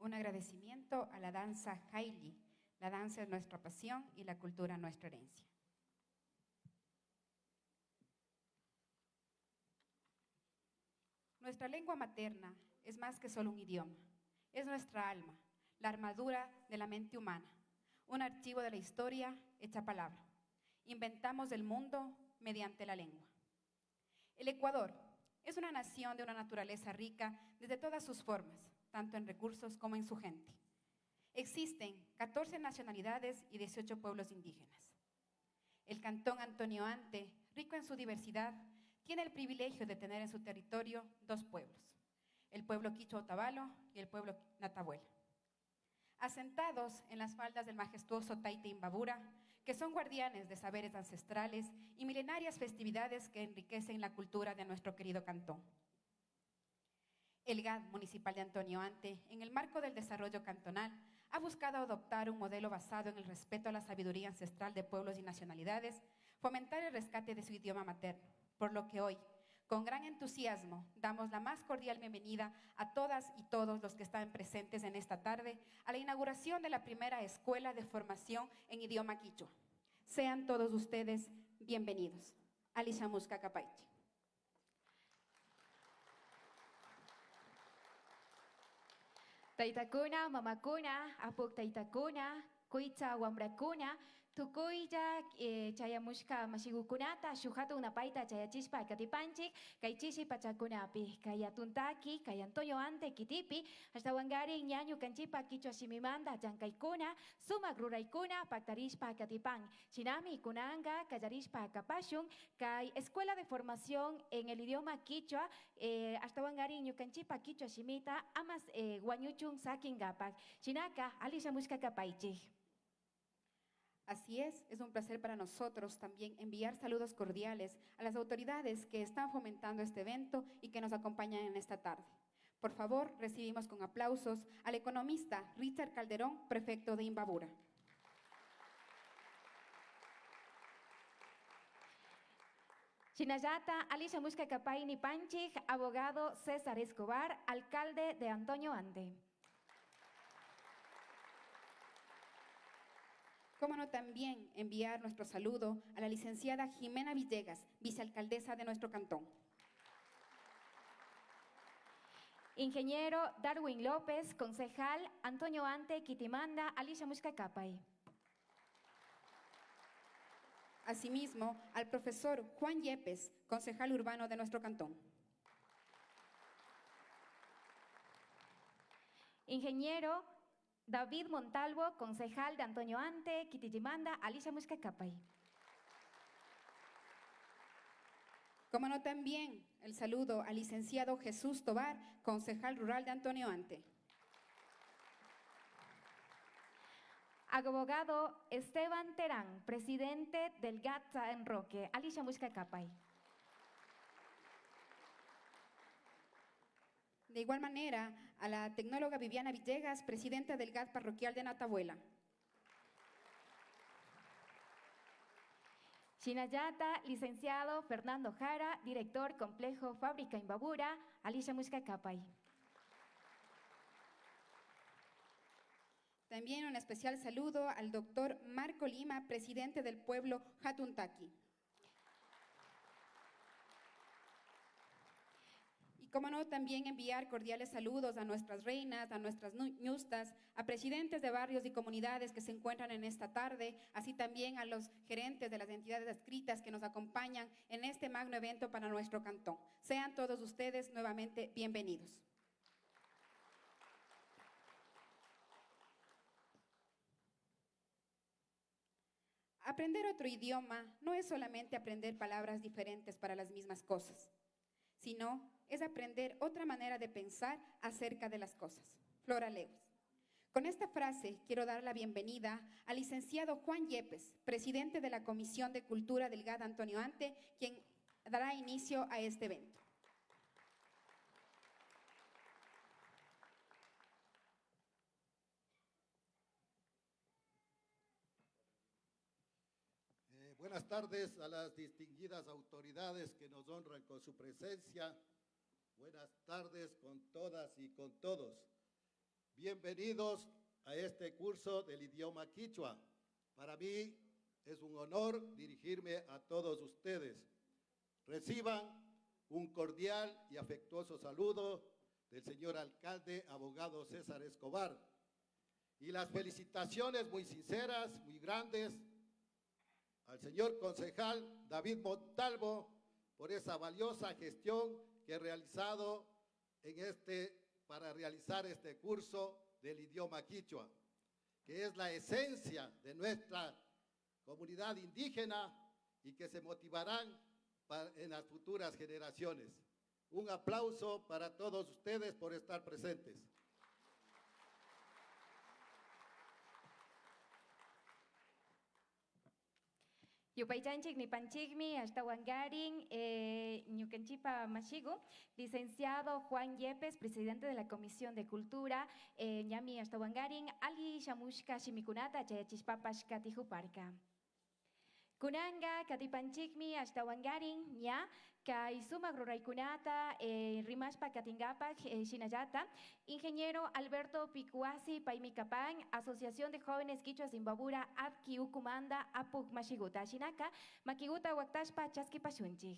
un agradecimiento a la danza Haili. La danza es nuestra pasión y la cultura nuestra herencia. Nuestra lengua materna es más que solo un idioma, es nuestra alma, la armadura de la mente humana, un archivo de la historia hecha palabra. Inventamos el mundo mediante la lengua. El Ecuador es una nación de una naturaleza rica desde todas sus formas, tanto en recursos como en su gente. Existen 14 nacionalidades y 18 pueblos indígenas. El Cantón Antonio Ante, rico en su diversidad, tiene el privilegio de tener en su territorio dos pueblos, el pueblo Quichua Otavalo y el pueblo Natahuela. Asentados en las faldas del majestuoso Taita Imbabura, que son guardianes de saberes ancestrales y milenarias festividades que enriquecen la cultura de nuestro querido cantón. El GAD municipal de Antonio Ante, en el marco del desarrollo cantonal, ha buscado adoptar un modelo basado en el respeto a la sabiduría ancestral de pueblos y nacionalidades, fomentar el rescate de su idioma materno, por lo que hoy, con gran entusiasmo, damos la más cordial bienvenida a todas y todos los que están presentes en esta tarde a la inauguración de la primera escuela de formación en idioma quichua. Sean todos ustedes bienvenidos. Alishamushka Kapaichi. Taytakuna, mamakuna, apuk taytakuna, kuitza wambrakuna, tukuylla chayamushka mashigukunata, shuhatu unapaita chayachispa katipanchik, kaychishi pachakunapi, kayatuntaki, kayantoyo ante kitipi, hasta wangari ñañu kanchipa quichua shimimanda, yankaykuna, sumak ruraykuna, paktarishpa katipan, chinami kunanga, kayarishpa kapashun, kay escuela de formación en el idioma quichua, hasta wangari ñukanchipa quichua shimita, amas guanyuchun sakin gapak, chinaka, alisha mushka kapaichi. Así es un placer para nosotros también enviar saludos cordiales a las autoridades que están fomentando este evento y que nos acompañan en esta tarde. Por favor, recibimos con aplausos al economista Richard Calderón, prefecto de Imbabura. Chinayata, Alicia Mushka Kapay Nipanchik, abogado César Escobar, alcalde de Antonio Ante. Cómo no también enviar nuestro saludo a la licenciada Jimena Villegas, vicealcaldesa de nuestro cantón. Ingeniero Darwin López, concejal Antonio Ante, Quitimanda, Alicia Mushka Kapay. Asimismo, al profesor Juan Yepes, concejal urbano de nuestro cantón. Ingeniero David Montalvo, concejal de Antonio Ante, Quitillimanda, Alicia Mushka Kapay. Como no también el saludo al licenciado Jesús Tobar, concejal rural de Antonio Ante. Abogado Esteban Terán, presidente del GAD San Roque, Alicia Mushka Kapay. De igual manera, a la tecnóloga Viviana Villegas, presidenta del GAD parroquial de Natahuela. Chinayata, licenciado Fernando Jara, director Complejo Fábrica Imbabura, Alicia Mushka Kapay. También un especial saludo al doctor Marco Lima, presidente del pueblo Jatuntaki. Y cómo no, también enviar cordiales saludos a nuestras reinas, a nuestras ñustas, a presidentes de barrios y comunidades que se encuentran en esta tarde, así también a los gerentes de las entidades adscritas que nos acompañan en este magno evento para nuestro cantón. Sean todos ustedes nuevamente bienvenidos. Aprender otro idioma no es solamente aprender palabras diferentes para las mismas cosas, sino es aprender otra manera de pensar acerca de las cosas. Flora Lewis. Con esta frase quiero dar la bienvenida al licenciado Juan Yepes, presidente de la Comisión de Cultura del GAD Antonio Ante, quien dará inicio a este evento. Buenas tardes a las distinguidas autoridades que nos honran con su presencia. Buenas tardes con todas y con todos. Bienvenidos a este curso del idioma quichua. Para mí es un honor dirigirme a todos ustedes. Reciban un cordial y afectuoso saludo del señor alcalde, abogado César Escobar, y las felicitaciones muy sinceras, muy grandes, al señor concejal David Montalvo por esa valiosa gestión que ha realizado para realizar este curso del idioma quichua, que es la esencia de nuestra comunidad indígena y que se motivarán en las futuras generaciones. Un aplauso para todos ustedes por estar presentes. Yupaychanchik nipanchikmi ashtawangarin ñukanchipa mashigu, licenciado Juan Yepes, presidente de la Comisión de Cultura, ñami ashtawangarin ali shamushka shimikunata chayachishpapash katijuparka. Kunanga katipanchikmi ashtawangarin ña kay sumak ruraykunata rimashpa katingapak shinallata, ingeniero Alberto Picuasi Paimikapan, Asociación de Jóvenes Quichuas Imbabura Apki Ukumanda Apuk Mashiguta Shinaka Makiguta Waktashpa Chaskipashunchik.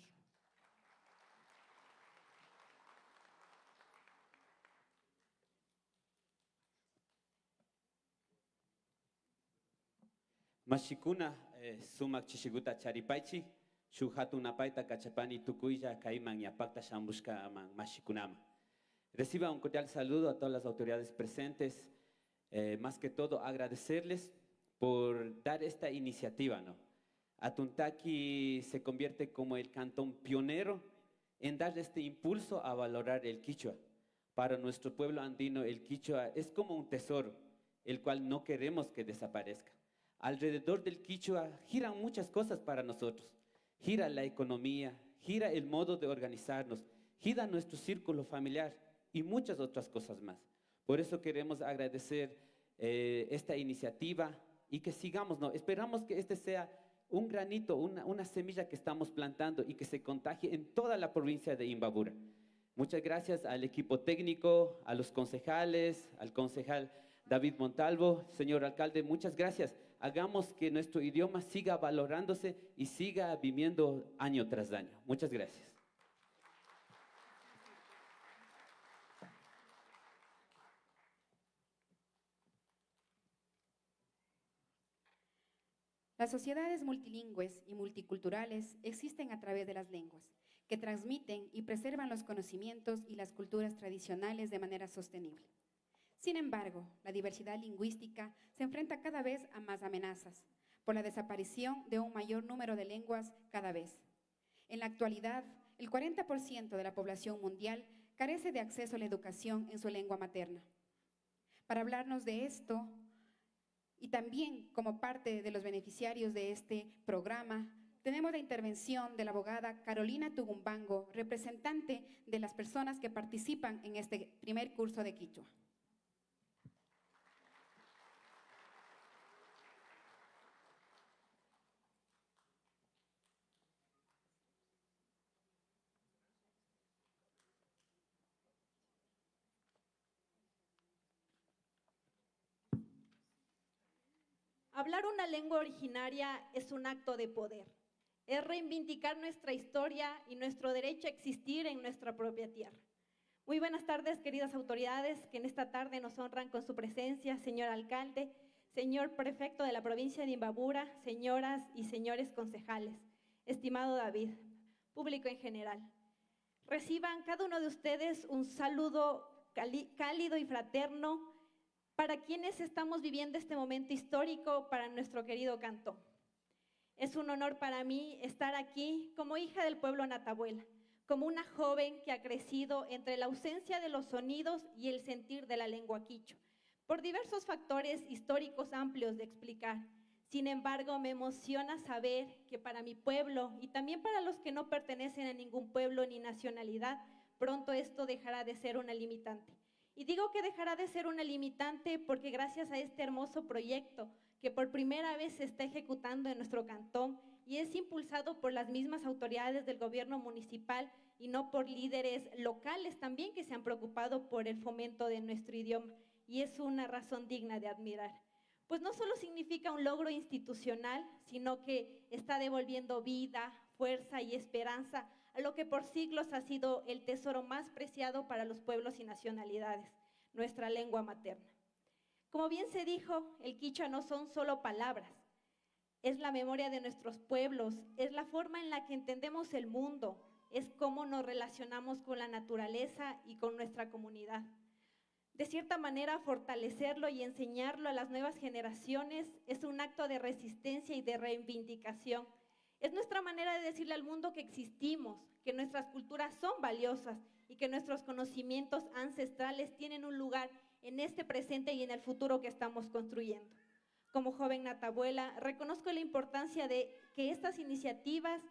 Mashikuna sumak chishiguta charipaichi, shuhatu napaita kachapani tukuya kaiman yapakta shambushka aman mashikunama. Reciba un cordial saludo a todas las autoridades presentes, más que todo agradecerles por dar esta iniciativa, ¿no? Atuntaki se convierte como el cantón pionero en dar este impulso a valorar el quichua. Para nuestro pueblo andino el quichua es como un tesoro, el cual no queremos que desaparezca. Alrededor del quichua giran muchas cosas para nosotros. Gira la economía, gira el modo de organizarnos, gira nuestro círculo familiar y muchas otras cosas más. Por eso queremos agradecer esta iniciativa y que sigamos, ¿no? Esperamos que este sea un granito, una semilla que estamos plantando y que se contagie en toda la provincia de Imbabura. Muchas gracias al equipo técnico, a los concejales, al concejal David Montalvo. Señor alcalde, muchas gracias. Hagamos que nuestro idioma siga valorándose y siga viviendo año tras año. Muchas gracias. Las sociedades multilingües y multiculturales existen a través de las lenguas, que transmiten y preservan los conocimientos y las culturas tradicionales de manera sostenible. Sin embargo, la diversidad lingüística se enfrenta cada vez a más amenazas por la desaparición de un mayor número de lenguas cada vez. En la actualidad, el 40% de la población mundial carece de acceso a la educación en su lengua materna. Para hablarnos de esto, y también como parte de los beneficiarios de este programa, tenemos la intervención de la abogada Carolina Tugumbango, representante de las personas que participan en este primer curso de quichua. Hablar una lengua originaria es un acto de poder. Es reivindicar nuestra historia y nuestro derecho a existir en nuestra propia tierra. Muy buenas tardes, queridas autoridades, que en esta tarde nos honran con su presencia, señor alcalde, señor prefecto de la provincia de Imbabura, señoras y señores concejales, estimado David, público en general. Reciban cada uno de ustedes un saludo cálido y fraterno para quienes estamos viviendo este momento histórico para nuestro querido cantón. Es un honor para mí estar aquí como hija del pueblo Natabuela, como una joven que ha crecido entre la ausencia de los sonidos y el sentir de la lengua quichua, por diversos factores históricos amplios de explicar. Sin embargo, me emociona saber que para mi pueblo y también para los que no pertenecen a ningún pueblo ni nacionalidad, pronto esto dejará de ser una limitante. Y digo que dejará de ser una limitante porque gracias a este hermoso proyecto que por primera vez se está ejecutando en nuestro cantón y es impulsado por las mismas autoridades del gobierno municipal y no por líderes locales también que se han preocupado por el fomento de nuestro idioma y es una razón digna de admirar. Pues no solo significa un logro institucional, sino que está devolviendo vida, fuerza y esperanza a lo que por siglos ha sido el tesoro más preciado para los pueblos y nacionalidades, nuestra lengua materna. Como bien se dijo, el quichua no son solo palabras, es la memoria de nuestros pueblos, es la forma en la que entendemos el mundo, es cómo nos relacionamos con la naturaleza y con nuestra comunidad. De cierta manera, fortalecerlo y enseñarlo a las nuevas generaciones es un acto de resistencia y de reivindicación. Es nuestra manera de decirle al mundo que existimos, que nuestras culturas son valiosas y que nuestros conocimientos ancestrales tienen un lugar en este presente y en el futuro que estamos construyendo. Como joven natabuela, reconozco la importancia de que estas iniciativas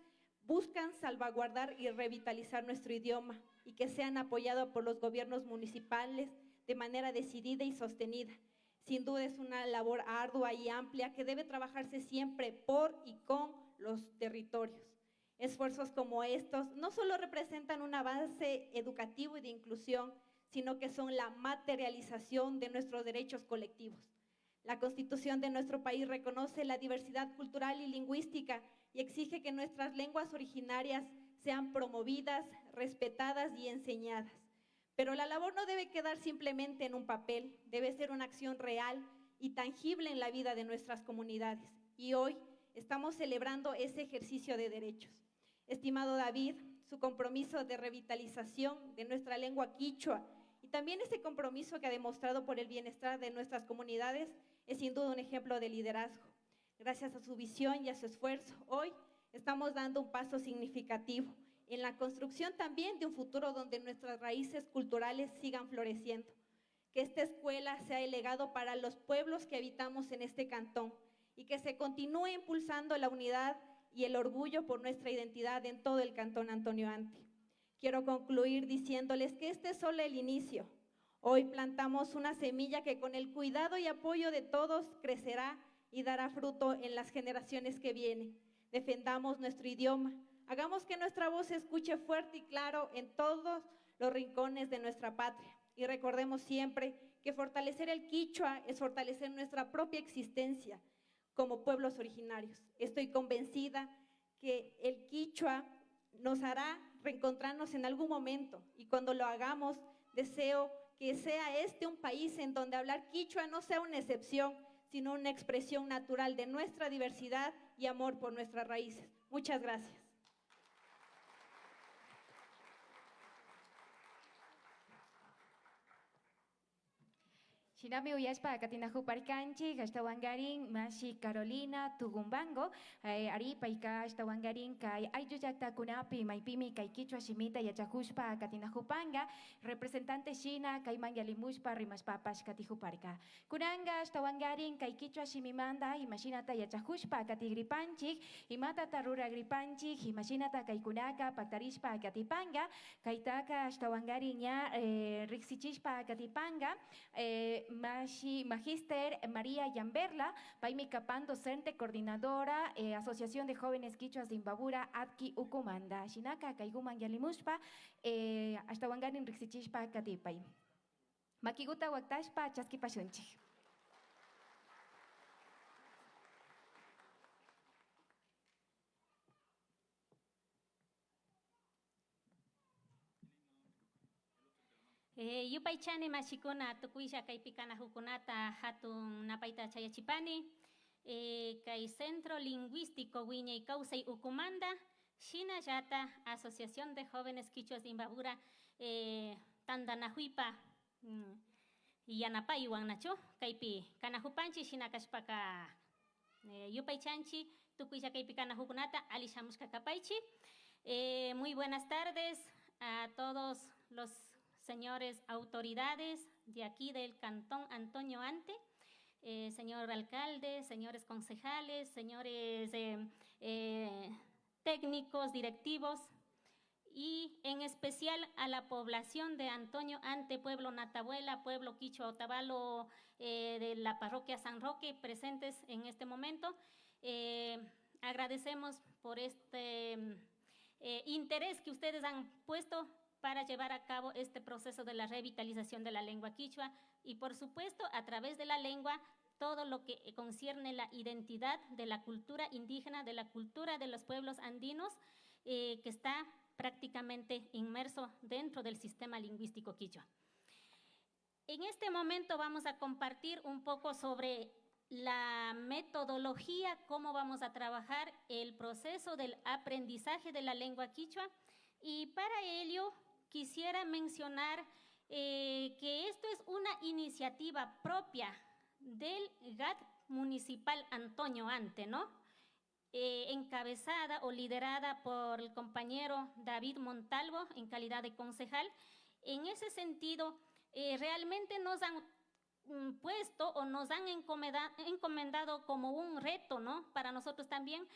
buscan salvaguardar y revitalizar nuestro idioma y que sean apoyadas por los gobiernos municipales de manera decidida y sostenida. Sin duda es una labor ardua y amplia que debe trabajarse siempre por y con los territorios. Esfuerzos como estos no solo representan un avance educativo y de inclusión, sino que son la materialización de nuestros derechos colectivos. La Constitución de nuestro país reconoce la diversidad cultural y lingüística y exige que nuestras lenguas originarias sean promovidas, respetadas y enseñadas. Pero la labor no debe quedar simplemente en un papel, debe ser una acción real y tangible en la vida de nuestras comunidades. Y hoy estamos celebrando ese ejercicio de derechos. Estimado David, su compromiso de revitalización de nuestra lengua quichua y también ese compromiso que ha demostrado por el bienestar de nuestras comunidades es sin duda un ejemplo de liderazgo. Gracias a su visión y a su esfuerzo, hoy estamos dando un paso significativo en la construcción también de un futuro donde nuestras raíces culturales sigan floreciendo. Que esta escuela sea el legado para los pueblos que habitamos en este cantón y que se continúe impulsando la unidad y el orgullo por nuestra identidad en todo el cantón Antonio Ante. Quiero concluir diciéndoles que este es solo el inicio. Hoy plantamos una semilla que con el cuidado y apoyo de todos crecerá y dará fruto en las generaciones que vienen. Defendamos nuestro idioma. Hagamos que nuestra voz se escuche fuerte y claro en todos los rincones de nuestra patria. Y recordemos siempre que fortalecer el quichua es fortalecer nuestra propia existencia como pueblos originarios. Estoy convencida que el quichua nos hará reencontrarnos en algún momento y cuando lo hagamos, deseo que sea este un país en donde hablar quichua no sea una excepción, sino una expresión natural de nuestra diversidad y amor por nuestras raíces. Muchas gracias. Shinami uyashpa katinahuparkanchik ashtawangarin Mashi Carolina Tugumbango aripayka ashtawangarin kay ayllu llaqtakunapi maypimi kay quichua shimita yachakushpa katinahupanga representante Shina kayman yalimushpa rimashpapash katihuparka. Kunanga ashtawangarin kay quichua shimimanda imashinata yachakushpa katigripanchik imatata ruragripanchik imashinata kaykunaka paktarishpa katipanga kaytaka ashtawangarin ya riksichishpa katipanga Magister María Yamberla, Paimi Capán, docente, coordinadora, Asociación de Jóvenes Quichuas de Imbabura, Adki Ucumanda, Shinaka, Kaiguman Yalimushpa, hasta Wangarin Rixichishpa, Katipay. Makiguta Waktashpa, Chaskipashunchi. Yupaychani mashikuna tukuisha kay pikana hukunata hatun napaita chayachipani kay Centro Lingüístico Wiñay Kausay Ucumanda Shina Yata Asociación de Jóvenes Quichuas de Imbabura Tandanahuipa Yanapaywan nacho kaypi kanahupanchi Shina kashpaka yupaychanchi tukuisha kay pikana hukunata alishamushka kapaychi. Muy buenas tardes a todos los señores autoridades de aquí del Cantón Antonio Ante, señor alcalde, señores concejales, señores técnicos, directivos y en especial a la población de Antonio Ante, pueblo Natabuela, pueblo Quichua Otavalo de la parroquia San Roque presentes en este momento. Agradecemos por este interés que ustedes han puesto para llevar a cabo este proceso de la revitalización de la lengua quichua y, por supuesto, a través de la lengua, todo lo que concierne la identidad de la cultura indígena, de la cultura de los pueblos andinos, que está prácticamente inmerso dentro del sistema lingüístico quichua. En este momento vamos a compartir un poco sobre la metodología, cómo vamos a trabajar el proceso del aprendizaje de la lengua quichua, y para ello quisiera mencionar que esto es una iniciativa propia del GAT municipal Antonio Ante, ¿no? Encabezada o liderada por el compañero David Montalvo en calidad de concejal. En ese sentido, realmente nos han puesto o nos han encomendado como un reto, ¿no? Para nosotros también,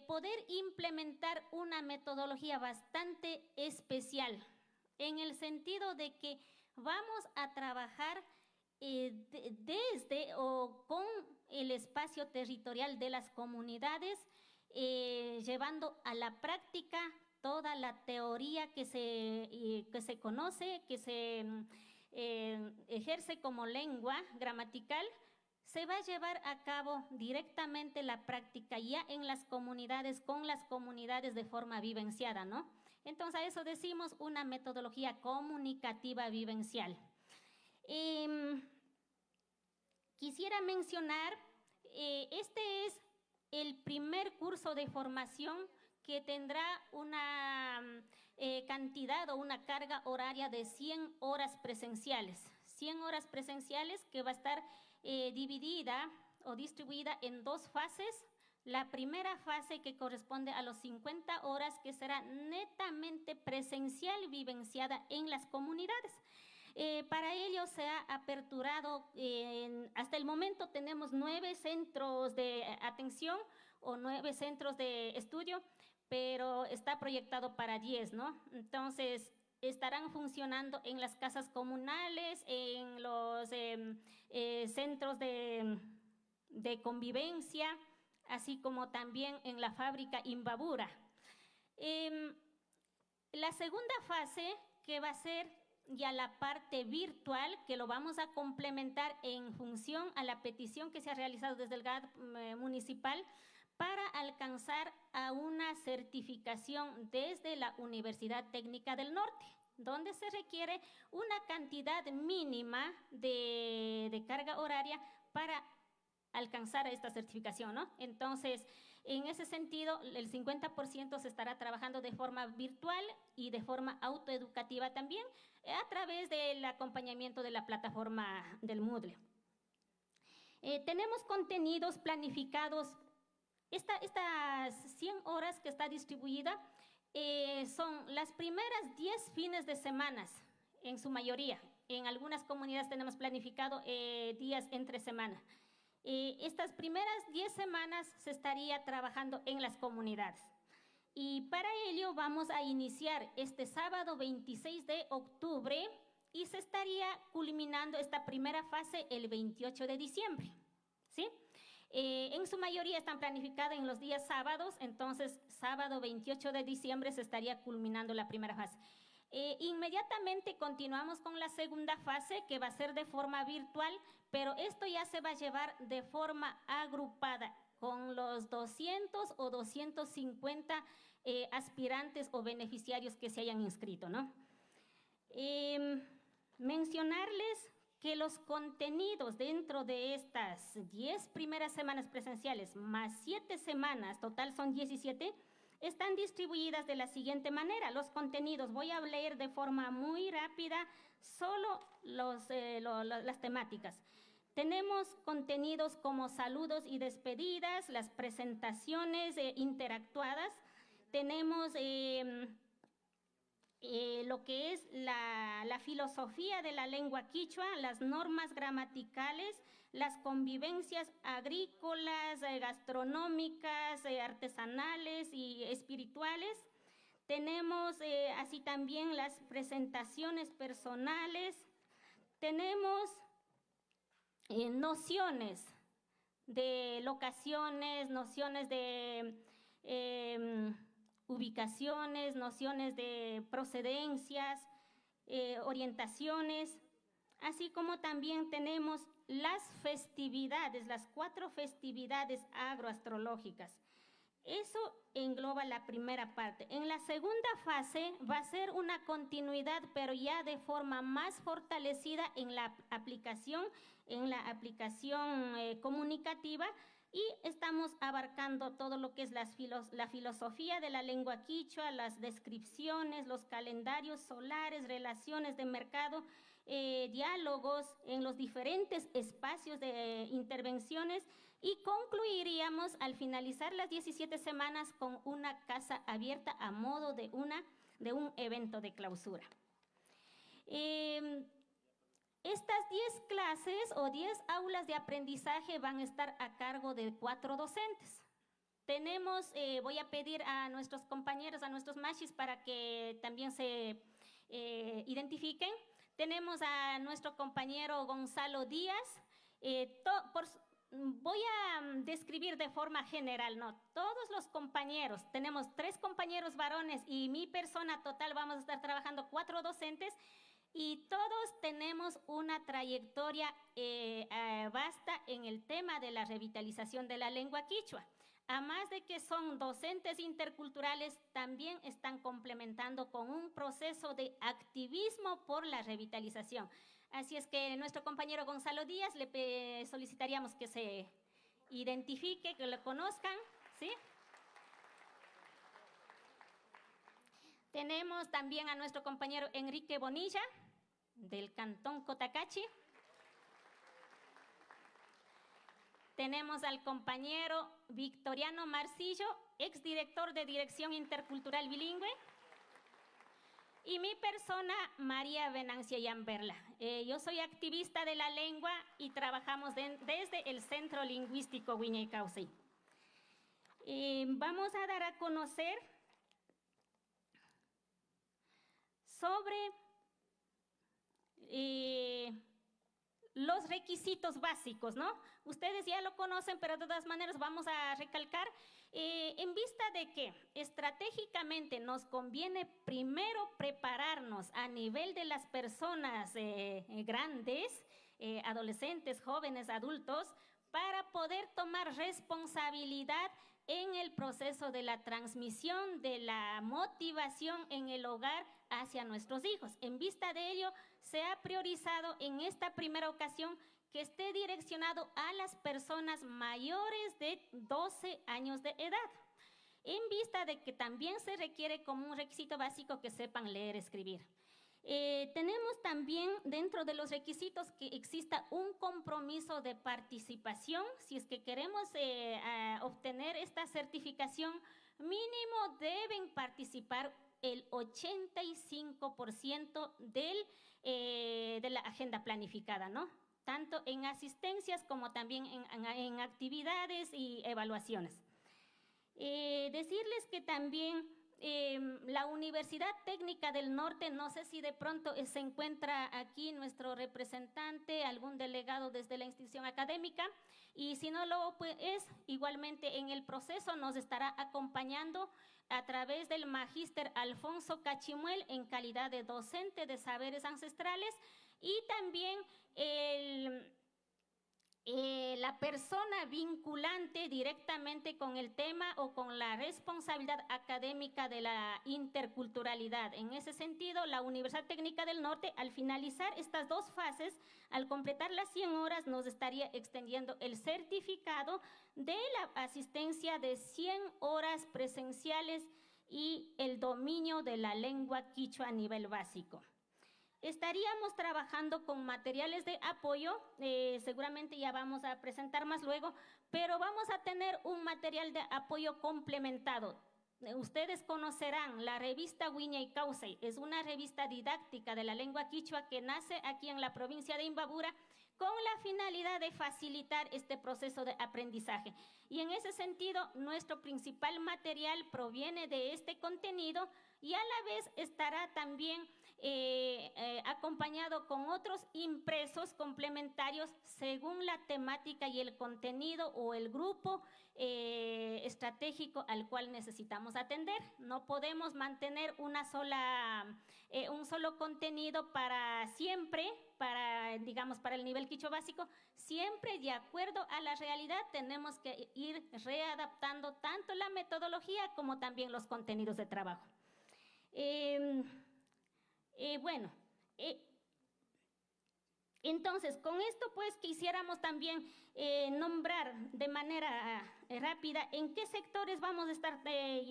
poder implementar una metodología bastante especial, en el sentido de que vamos a trabajar desde o con el espacio territorial de las comunidades, llevando a la práctica toda la teoría que se conoce, que se ejerce como lengua gramatical. Se va a llevar a cabo directamente la práctica ya en las comunidades, con las comunidades de forma vivenciada, ¿no? Entonces, a eso decimos una metodología comunicativa vivencial. Quisiera mencionar, este es el primer curso de formación que tendrá una cantidad o una carga horaria de 100 horas presenciales. 100 horas presenciales que va a estar dividida o distribuida en dos fases. La primera fase, que corresponde a los 50 horas, que será netamente presencial, vivenciada en las comunidades. Para ello se ha aperturado, hasta el momento tenemos 9 centros de atención o 9 centros de estudio, pero está proyectado para 10, ¿no? Entonces, estarán funcionando en las casas comunales, en los centros de convivencia, así como también en la fábrica Imbabura. La segunda fase, que va a ser ya la parte virtual, que lo vamos a complementar en función a la petición que se ha realizado desde el GAT municipal para alcanzar a una certificación desde la Universidad Técnica del Norte, donde se requiere una cantidad mínima de carga horaria para alcanzar esta certificación, ¿no? Entonces, en ese sentido, el 50% se estará trabajando de forma virtual y de forma autoeducativa también, a través del acompañamiento de la plataforma del Moodle. Tenemos contenidos planificados. Estas 100 horas que está distribuida son las primeras 10 fines de semana, en su mayoría. En algunas comunidades tenemos planificado días entre semana. Estas primeras 10 semanas se estaría trabajando en las comunidades. Y para ello vamos a iniciar este sábado 26 de octubre y se estaría culminando esta primera fase el 28 de diciembre, ¿sí? En su mayoría están planificadas en los días sábados, entonces sábado 28 de diciembre se estaría culminando la primera fase. Inmediatamente continuamos con la segunda fase, que va a ser de forma virtual, pero esto ya se va a llevar de forma agrupada con los 200 o 250 aspirantes o beneficiarios que se hayan inscrito, ¿no? Mencionarles que los contenidos dentro de estas 10 primeras semanas presenciales más 7 semanas, total son 17, están distribuidas de la siguiente manera. Los contenidos, voy a leer de forma muy rápida solo las temáticas. Tenemos contenidos como saludos y despedidas, las presentaciones interactuadas. Tenemos lo que es la filosofía de la lengua quichua, las normas gramaticales, las convivencias agrícolas, gastronómicas, artesanales y espirituales. Tenemos así también las presentaciones personales. Tenemos nociones de locaciones, nociones de ubicaciones, nociones de procedencias, orientaciones, así como también tenemos las festividades, las 4 festividades agroastrológicas. Eso engloba la primera parte. En la segunda fase va a ser una continuidad, pero ya de forma más fortalecida en la aplicación comunicativa, y estamos abarcando todo lo que es la filosofía de la lengua quichua, las descripciones, los calendarios solares, relaciones de mercado, diálogos en los diferentes espacios de intervenciones, y concluiríamos al finalizar las 17 semanas con una casa abierta a modo de un evento de clausura. Estas 10 clases o 10 aulas de aprendizaje van a estar a cargo de 4 docentes. Voy a pedir a nuestros compañeros, a nuestros machis, para que también se identifiquen. Tenemos a nuestro compañero Gonzalo Díaz. Voy a describir de forma general, ¿no? Todos los compañeros, tenemos 3 compañeros varones y mi persona total, vamos a estar trabajando 4 docentes, y todos tenemos una trayectoria vasta en el tema de la revitalización de la lengua quichua. Además de que son docentes interculturales, también están complementando con un proceso de activismo por la revitalización. Así es que nuestro compañero Gonzalo Díaz le solicitaríamos que se identifique, que lo conozcan, ¿sí? Tenemos también a nuestro compañero Enrique Bonilla, del Cantón Cotacachi. Tenemos al compañero Victoriano Marcillo, exdirector de Dirección Intercultural Bilingüe. Y mi persona, María Venancia Yamberla. Yo soy activista de la lengua y trabajamos desde el Centro Lingüístico Wiñay Causay. Vamos a dar a conocer sobre los requisitos básicos, ¿no? Ustedes ya lo conocen, pero de todas maneras vamos a recalcar, en vista de que estratégicamente nos conviene primero prepararnos a nivel de las personas grandes, adolescentes, jóvenes, adultos, para poder tomar responsabilidad en el proceso de la transmisión de la motivación en el hogar hacia nuestros hijos. En vista de ello, se ha priorizado en esta primera ocasión que esté direccionado a las personas mayores de 12 años de edad, en vista de que también se requiere como un requisito básico que sepan leer y escribir. Tenemos también dentro de los requisitos que exista un compromiso de participación. Si es que queremos obtener esta certificación, mínimo deben participar el 85% de la agenda planificada, ¿no? Tanto en asistencias como también en actividades y evaluaciones. Decirles que también la Universidad Técnica del Norte, no sé si de pronto se encuentra aquí nuestro representante, algún delegado desde la institución académica, y si no lo es, igualmente en el proceso nos estará acompañando a través del magíster Alfonso Cachimuel en calidad de docente de saberes ancestrales, y también la persona vinculante directamente con el tema o con la responsabilidad académica de la interculturalidad. En ese sentido, la Universidad Técnica del Norte, al finalizar estas 2 fases, al completar las 100 horas, nos estaría extendiendo el certificado de la asistencia de 100 horas presenciales y el dominio de la lengua quichua a nivel básico. Estaríamos trabajando con materiales de apoyo, seguramente ya vamos a presentar más luego, pero vamos a tener un material de apoyo complementado. Ustedes conocerán la revista Wiñay Causay, es una revista didáctica de la lengua quichua que nace aquí en la provincia de Imbabura con la finalidad de facilitar este proceso de aprendizaje. Y en ese sentido, nuestro principal material proviene de este contenido y a la vez estará también acompañado acompañado con otros impresos complementarios según la temática y el contenido o el grupo estratégico al cual necesitamos atender. No podemos mantener un solo contenido para siempre, digamos, para el nivel quichua básico. Siempre de acuerdo a la realidad tenemos que ir readaptando tanto la metodología como también los contenidos de trabajo. Entonces, con esto pues quisiéramos también nombrar de manera rápida en qué sectores vamos a estar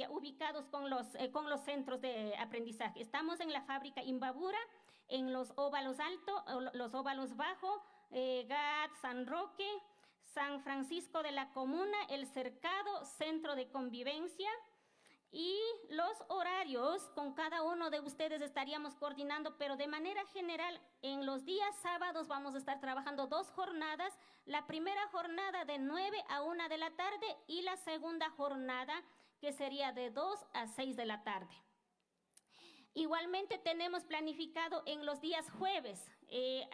ubicados con los centros de aprendizaje. Estamos en la fábrica Imbabura, en los óvalos alto, los óvalos bajo, GAT, San Roque, San Francisco de la Comuna, El Cercado, Centro de Convivencia. Y los horarios con cada uno de ustedes estaríamos coordinando, pero de manera general, en los días sábados vamos a estar trabajando 2 jornadas. La primera jornada de 9 a 1 de la tarde y la segunda jornada que sería de 2 a 6 de la tarde. Igualmente tenemos planificado en los días jueves,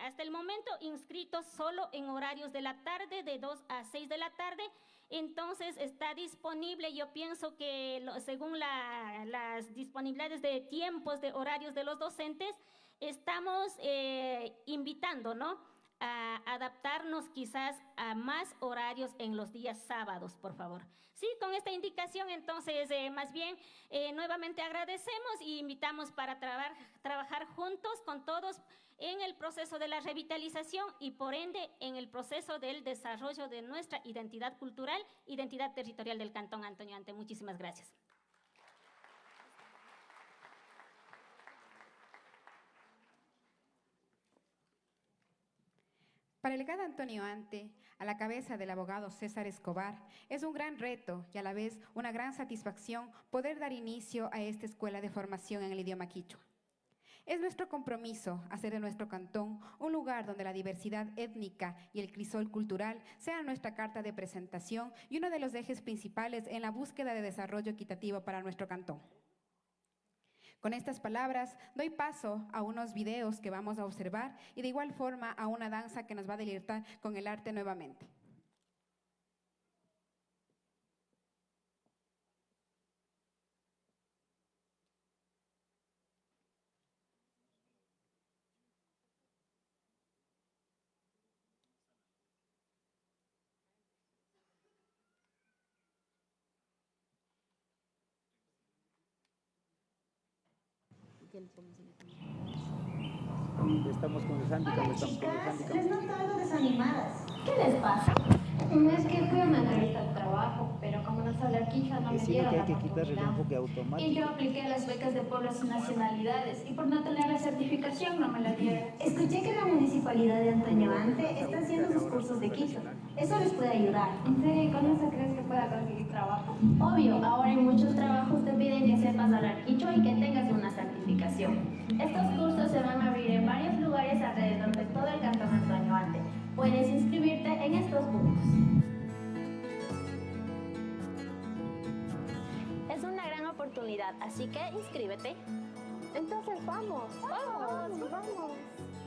hasta el momento inscritos solo en horarios de la tarde, de 2 a 6 de la tarde. Entonces está disponible, yo pienso que según las disponibilidades de tiempos, de horarios de los docentes, estamos invitando, ¿no?, a adaptarnos quizás a más horarios en los días sábados, por favor. Sí, con esta indicación, entonces, más bien, nuevamente agradecemos y invitamos para trabajar juntos con todos en el proceso de la revitalización y, por ende, en el proceso del desarrollo de nuestra identidad cultural, identidad territorial del Cantón Antonio Ante. Muchísimas gracias. Para el GAD Antonio Ante, a la cabeza del abogado César Escobar, es un gran reto y a la vez una gran satisfacción poder dar inicio a esta escuela de formación en el idioma quichua. Es nuestro compromiso hacer de nuestro cantón un lugar donde la diversidad étnica y el crisol cultural sean nuestra carta de presentación y uno de los ejes principales en la búsqueda de desarrollo equitativo para nuestro cantón. Con estas palabras, doy paso a unos videos que vamos a observar y de igual forma a una danza que nos va a deleitar con el arte nuevamente. Estamos con los handicaps, Les noto algo desanimadas. ¿Qué les pasa? Es que fui a una entrevista de trabajo, pero como no sé hablar quichua no me dieron la oportunidad. Y yo apliqué a las becas de pueblos y nacionalidades y por no tener la certificación no me la dieron. Escuché que la municipalidad de Antonio Ante está haciendo sus cursos de quichua. Eso les puede ayudar. ¿En serio? ¿Y con eso crees que pueda conseguir trabajo? Obvio, ahora en muchos trabajos te piden que sepas hablar quichua y que tengas una certificación. Estos cursos se van a abrir en varios lugares alrededor de todo el Cantón Antonio Ante. Puedes inscribirte en estos puntos. Es una gran oportunidad, así que inscríbete. Entonces vamos.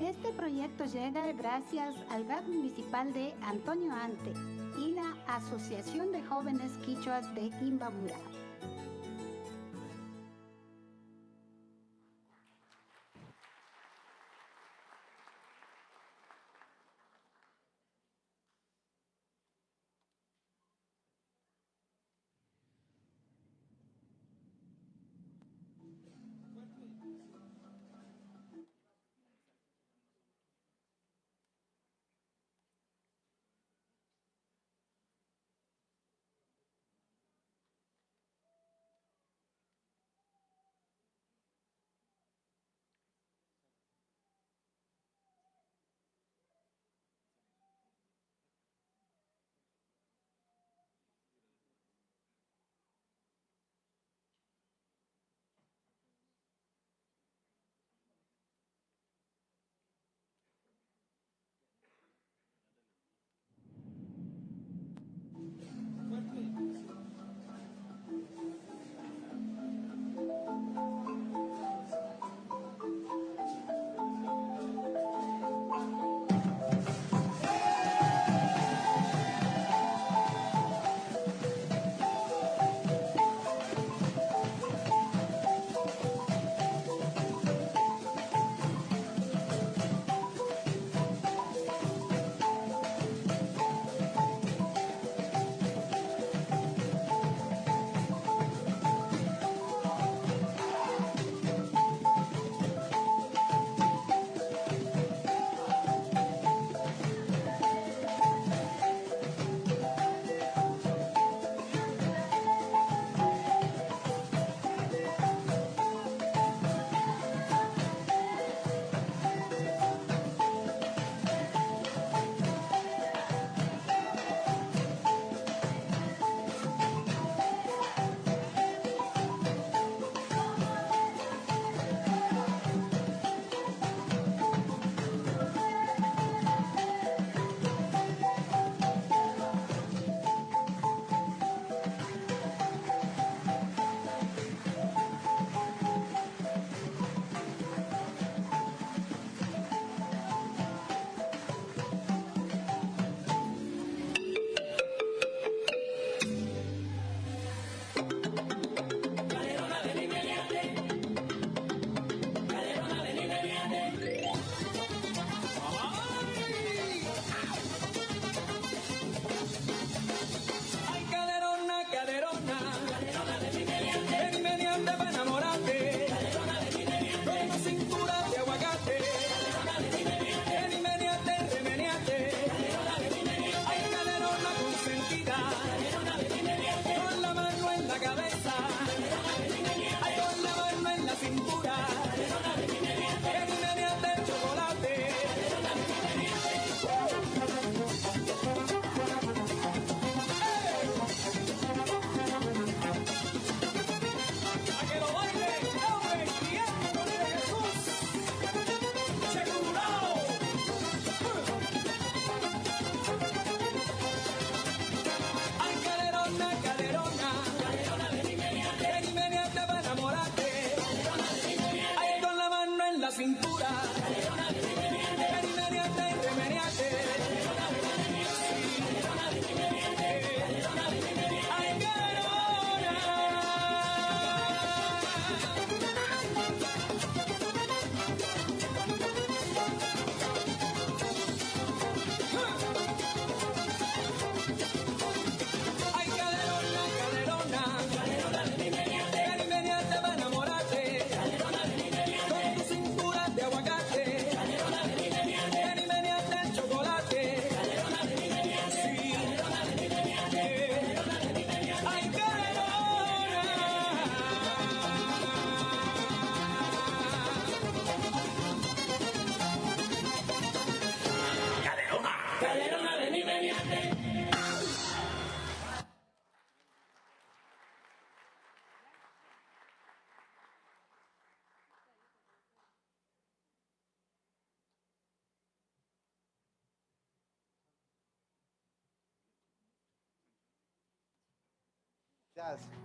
Este proyecto llega gracias al GAD municipal de Antonio Ante y la Asociación de Jóvenes Quichuas de Imbabura.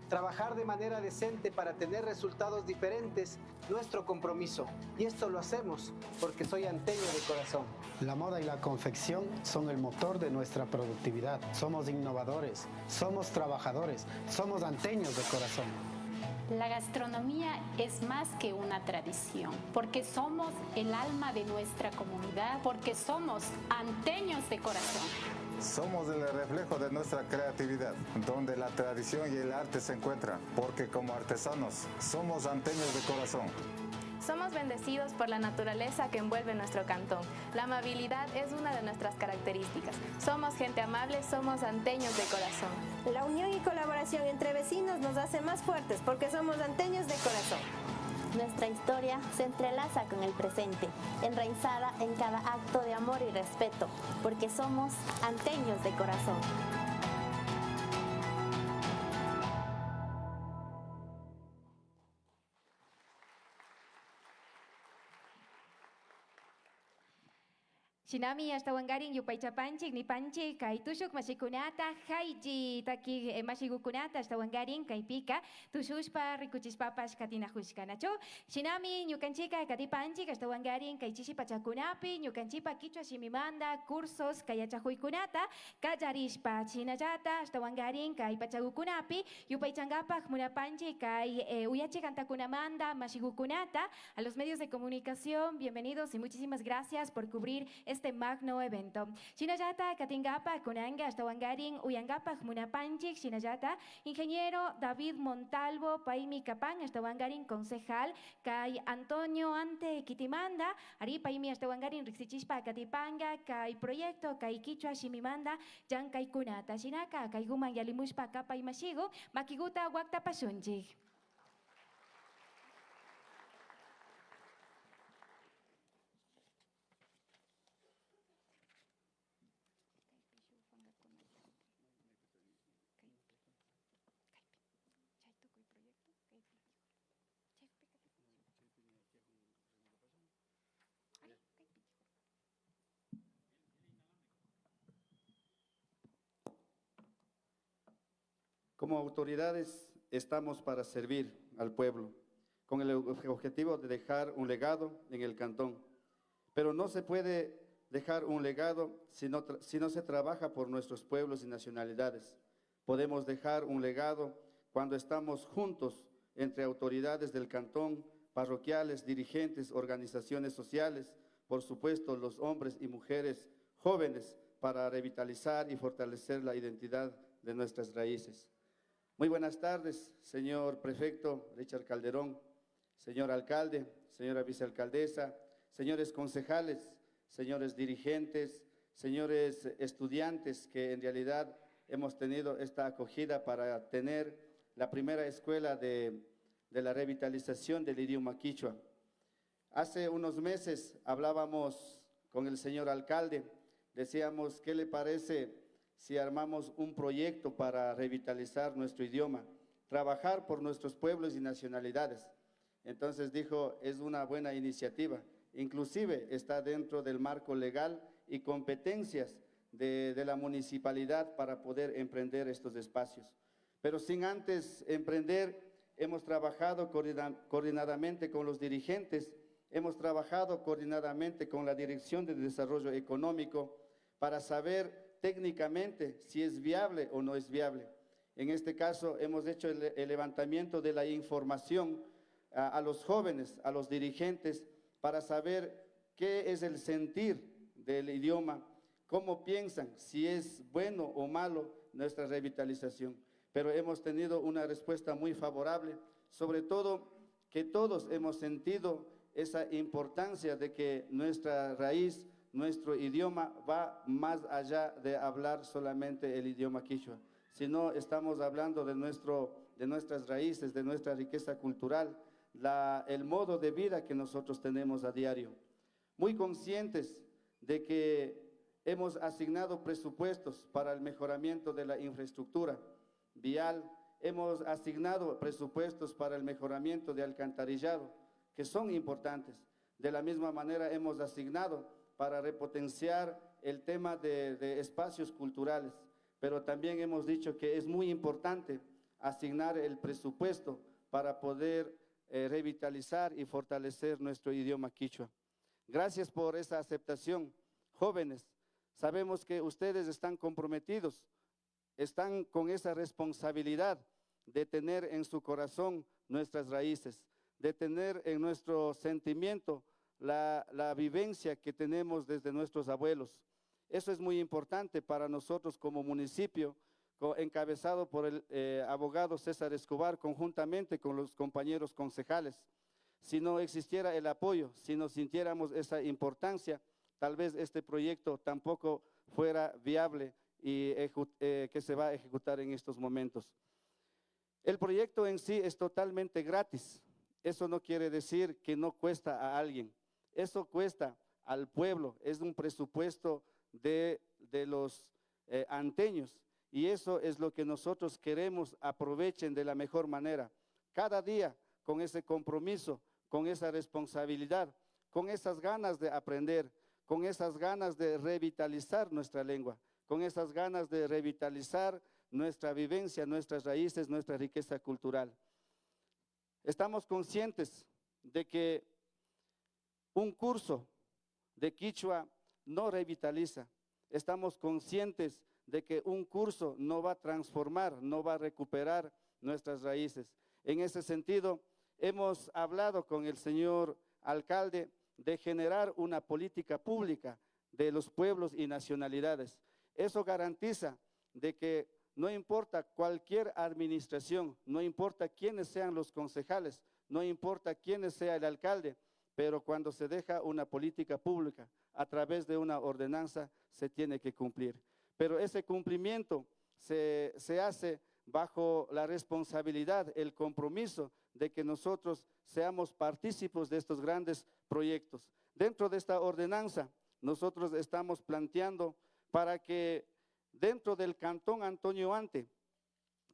Trabajar de manera decente para tener resultados diferentes, nuestro compromiso. Y esto lo hacemos porque soy anteño de corazón. La moda y la confección son el motor de nuestra productividad. Somos innovadores, somos trabajadores, somos anteños de corazón. La gastronomía es más que una tradición, porque somos el alma de nuestra comunidad, porque somos anteños de corazón. Somos el reflejo de nuestra creatividad, donde la tradición y el arte se encuentran, porque como artesanos somos anteños de corazón. Somos bendecidos por la naturaleza que envuelve nuestro cantón. La amabilidad es una de nuestras características. Somos gente amable, somos anteños de corazón. La unión y colaboración entre vecinos nos hace más fuertes porque somos anteños de corazón. Nuestra historia se entrelaza con el presente, enraizada en cada acto de amor y respeto, porque somos anteños de corazón. Shinami hasta wangarin yupaychapanchik nipanchik kay tushuk masikunata hayji taki masigukunata hasta wangarin kaypika tushushpa rikuchispapas katinajushkanachu. Shinami ñukanchika katipanchik hasta wangarin kay chishipachakunapi ñukanchipa kichwa simimanda cursos kayachajuykunata kallarishpa chinallata hasta wangarin kay pachagukunapi yupaychankapaj munapanchik kay uyachikantakunamanda masigukunata. A los medios de comunicación, bienvenidos y muchísimas gracias por cubrir este magno evento. Shinallata Katingapa Kunanga hasta Wangarin Uyangapa Munapanchik Shinallata, ingeniero David Montalvo Paimi Capán hasta Wangarin concejal Kai Antonio Ante Kitimanda, Ari Paimi hasta Wangarin Rixichispa Katipanga, Kai proyecto Kai Kichwa Shimimanda, Jan Kai Kunata Shinaka, Kai Guman Yalimushpa Kapa Imashigo, Makiguta Wakta Pasunjik. Como autoridades estamos para servir al pueblo, con el objetivo de dejar un legado en el cantón. Pero no se puede dejar un legado si no se trabaja por nuestros pueblos y nacionalidades. Podemos dejar un legado cuando estamos juntos entre autoridades del cantón, parroquiales, dirigentes, organizaciones sociales, por supuesto los hombres y mujeres jóvenes, para revitalizar y fortalecer la identidad de nuestras raíces. Muy buenas tardes, señor prefecto Richard Calderón, señor alcalde, señora vicealcaldesa, señores concejales, señores dirigentes, señores estudiantes que en realidad hemos tenido esta acogida para tener la primera escuela de la revitalización del idioma quichua. Hace unos meses hablábamos con el señor alcalde, decíamos, ¿qué le parece si armamos un proyecto para revitalizar nuestro idioma, trabajar por nuestros pueblos y nacionalidades? Entonces dijo, es una buena iniciativa, inclusive está dentro del marco legal y competencias de la municipalidad para poder emprender estos espacios. Pero sin antes emprender, hemos trabajado coordinadamente con los dirigentes hemos trabajado coordinadamente con la Dirección de Desarrollo Económico para saber técnicamente si es viable o no es viable. En este caso, hemos hecho el levantamiento de la información a los jóvenes, a los dirigentes, para saber qué es el sentir del idioma, cómo piensan, si es bueno o malo nuestra revitalización. Pero hemos tenido una respuesta muy favorable, sobre todo que todos hemos sentido esa importancia de que nuestra raíz, nuestro idioma va más allá de hablar solamente el idioma quichua, sino estamos hablando de nuestras raíces, de nuestra riqueza cultural, el modo de vida que nosotros tenemos a diario. Muy conscientes de que hemos asignado presupuestos para el mejoramiento de la infraestructura vial, hemos asignado presupuestos para el mejoramiento de alcantarillado, que son importantes. De la misma manera hemos asignado para repotenciar el tema de espacios culturales, pero también hemos dicho que es muy importante asignar el presupuesto para poder revitalizar y fortalecer nuestro idioma quichua. Gracias por esa aceptación, jóvenes. Sabemos que ustedes están comprometidos, están con esa responsabilidad de tener en su corazón nuestras raíces, de tener en nuestro sentimiento la vivencia que tenemos desde nuestros abuelos. Eso es muy importante para nosotros como municipio, encabezado por el abogado César Escobar, conjuntamente con los compañeros concejales. Si no existiera el apoyo, si no sintiéramos esa importancia, tal vez este proyecto tampoco fuera viable y que se va a ejecutar en estos momentos. El proyecto en sí es totalmente gratis. Eso no quiere decir que no cuesta a alguien. Eso cuesta al pueblo. Es un presupuesto de los anteños. Y eso es lo que nosotros queremos aprovechen de la mejor manera. Cada día con ese compromiso, con esa responsabilidad, con esas ganas de aprender, con esas ganas de revitalizar nuestra lengua, con esas ganas de revitalizar nuestra vivencia, nuestras raíces, nuestra riqueza cultural. Estamos conscientes de que un curso de quichua no revitaliza. Estamos conscientes de que un curso no va a transformar, no va a recuperar nuestras raíces. En ese sentido, hemos hablado con el señor alcalde de generar una política pública de los pueblos y nacionalidades. Eso garantiza de que no importa cualquier administración, no importa quiénes sean los concejales, no importa quién sea el alcalde, pero cuando se deja una política pública a través de una ordenanza, se tiene que cumplir. Pero ese cumplimiento se hace bajo la responsabilidad, el compromiso de que nosotros seamos partícipes de estos grandes proyectos. Dentro de esta ordenanza, nosotros estamos planteando para que dentro del Cantón Antonio Ante,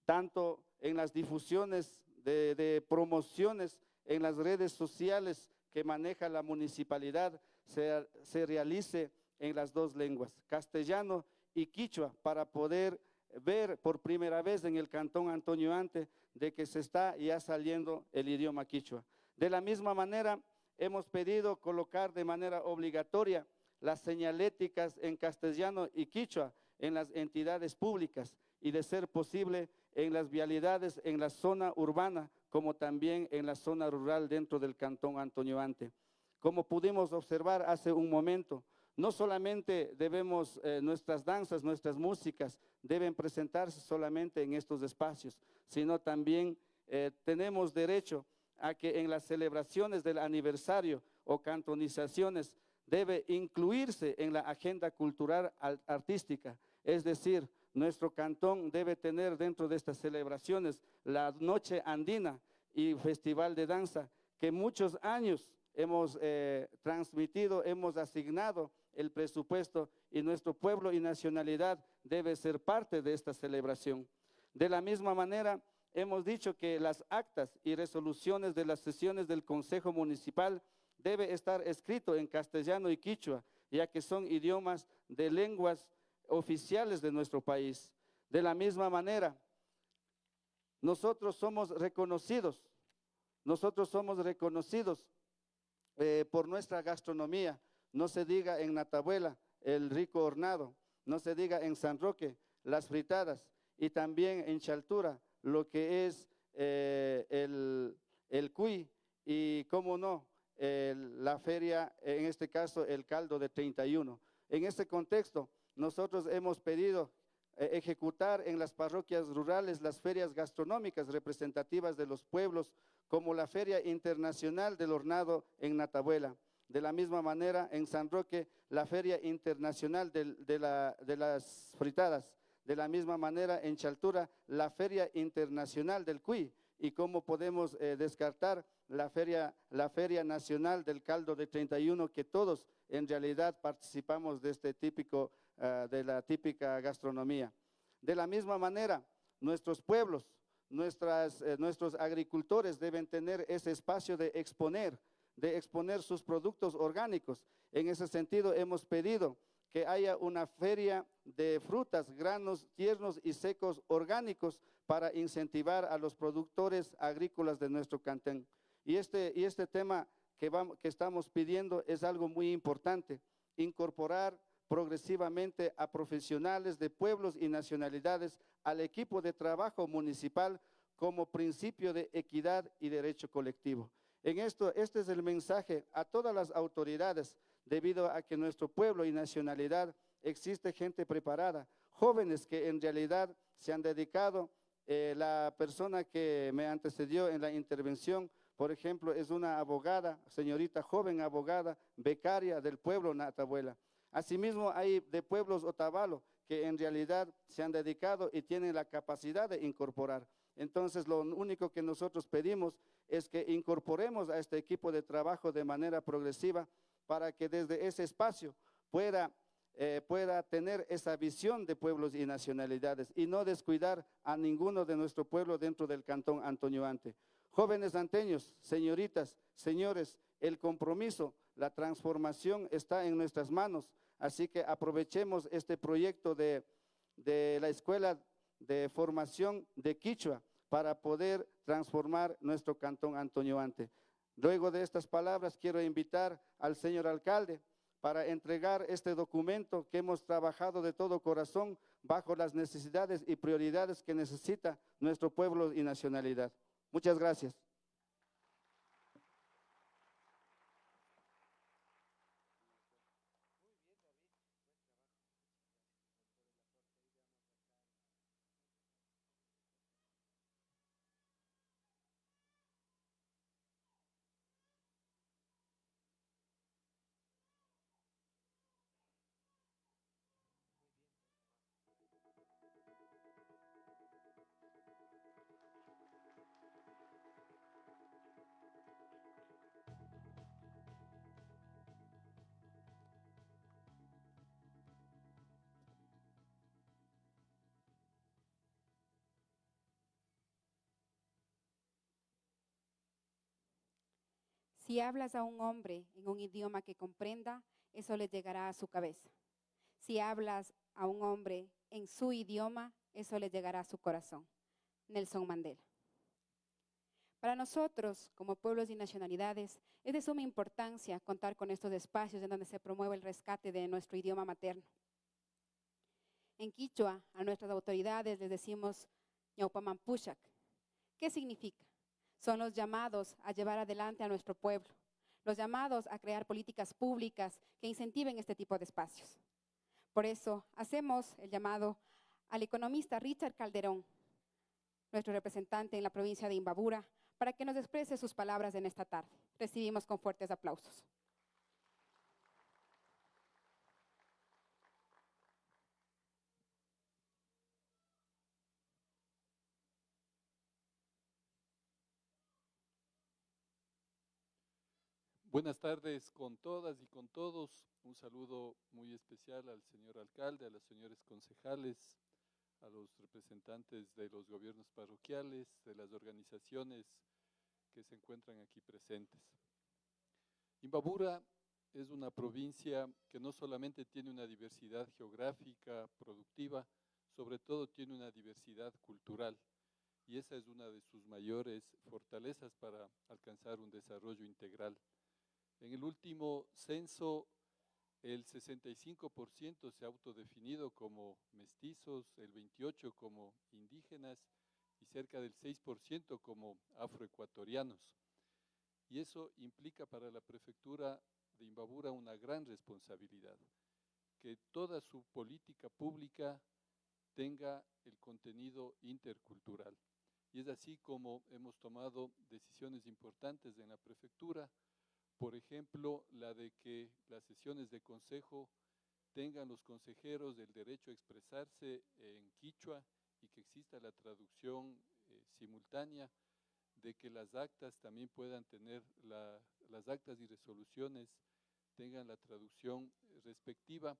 tanto en las difusiones de promociones en las redes sociales que maneja la municipalidad, se realice en las dos lenguas, castellano y quichua, para poder ver por primera vez en el Cantón Antonio Ante de que se está ya saliendo el idioma quichua. De la misma manera, hemos pedido colocar de manera obligatoria las señaléticas en castellano y quichua en las entidades públicas y, de ser posible, en las vialidades en la zona urbana, como también en la zona rural dentro del Cantón Antonio Ante. Como pudimos observar hace un momento, no solamente nuestras danzas, nuestras músicas deben presentarse solamente en estos espacios, sino también tenemos derecho a que en las celebraciones del aniversario o cantonizaciones debe incluirse en la agenda cultural artística. Es decir, nuestro cantón debe tener dentro de estas celebraciones la Noche Andina y Festival de Danza, que muchos años hemos transmitido, hemos asignado el presupuesto, y nuestro pueblo y nacionalidad debe ser parte de esta celebración. De la misma manera, hemos dicho que las actas y resoluciones de las sesiones del Consejo Municipal debe estar escrito en castellano y quichua, ya que son idiomas de lenguas oficiales de nuestro país. De la misma manera, nosotros somos reconocidos por nuestra gastronomía. No se diga en Natabuela, el rico hornado, no se diga en San Roque, las fritadas, y también en Chaltura, lo que es el cuy, y cómo no, la feria, en este caso el caldo de 31. En este contexto, nosotros hemos pedido ejecutar en las parroquias rurales las ferias gastronómicas representativas de los pueblos, como la Feria Internacional del Hornado en Natabuela. De la misma manera, en San Roque, la Feria Internacional de las Fritadas. De la misma manera, en Chaltura, la Feria Internacional del Cuy. Y cómo podemos descartar la Feria Nacional del Caldo de 31, que todos en realidad participamos de de la típica gastronomía. De la misma manera, nuestros pueblos, nuestros agricultores deben tener ese espacio de exponer sus productos orgánicos. En ese sentido, hemos pedido que haya una feria de frutas, granos tiernos y secos orgánicos para incentivar a los productores agrícolas de nuestro cantón. Y este tema que estamos pidiendo es algo muy importante: incorporar progresivamente a profesionales de pueblos y nacionalidades al equipo de trabajo municipal como principio de equidad y derecho colectivo. Este es el mensaje a todas las autoridades, debido a que en nuestro pueblo y nacionalidad existe gente preparada, jóvenes que en realidad se han dedicado. La persona que me antecedió en la intervención, por ejemplo, es una abogada, señorita joven abogada, becaria del pueblo Natabuela. Asimismo, hay de pueblos Otavalo que en realidad se han dedicado y tienen la capacidad de incorporar. Entonces, lo único que nosotros pedimos es que incorporemos a este equipo de trabajo de manera progresiva para que desde ese espacio pueda tener esa visión de pueblos y nacionalidades y no descuidar a ninguno de nuestro pueblo dentro del cantón Antonio Ante. Jóvenes anteños, señoritas, señores, el compromiso, la transformación está en nuestras manos, así que aprovechemos este proyecto de la Escuela de Formación de Quichua para poder transformar nuestro cantón Antonio Ante. Luego de estas palabras, quiero invitar al señor alcalde para entregar este documento que hemos trabajado de todo corazón bajo las necesidades y prioridades que necesita nuestro pueblo y nacionalidad. Muchas gracias. Si hablas a un hombre en un idioma que comprenda, eso le llegará a su cabeza. Si hablas a un hombre en su idioma, eso le llegará a su corazón. Nelson Mandela. Para nosotros, como pueblos y nacionalidades, es de suma importancia contar con estos espacios en donde se promueve el rescate de nuestro idioma materno. En Quichua, a nuestras autoridades les decimos Ñaupamampushak. ¿Qué significa? Son los llamados a llevar adelante a nuestro pueblo, los llamados a crear políticas públicas que incentiven este tipo de espacios. Por eso hacemos el llamado al economista Richard Calderón, nuestro representante en la provincia de Imbabura, para que nos exprese sus palabras en esta tarde. Recibimos con fuertes aplausos. Buenas tardes con todas y con todos. Un saludo muy especial al señor alcalde, a los señores concejales, a los representantes de los gobiernos parroquiales, de las organizaciones que se encuentran aquí presentes. Imbabura es una provincia que no solamente tiene una diversidad geográfica, productiva, sobre todo tiene una diversidad cultural, y esa es una de sus mayores fortalezas para alcanzar un desarrollo integral. En el último censo, el 65% se ha autodefinido como mestizos, el 28% como indígenas y cerca del 6% como afroecuatorianos. Y eso implica para la prefectura de Imbabura una gran responsabilidad, que toda su política pública tenga el contenido intercultural. Y es así como hemos tomado decisiones importantes en la prefectura, por ejemplo, la de que las sesiones de consejo tengan los consejeros el derecho a expresarse en quichua y que exista la traducción simultánea, de que las actas también puedan tener, las actas y resoluciones tengan la traducción respectiva,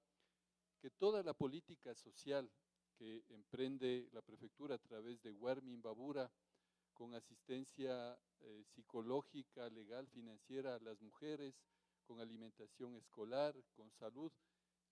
que toda la política social que emprende la prefectura a través de Huarmi Imbabura, con asistencia psicológica, legal, financiera a las mujeres, con alimentación escolar, con salud,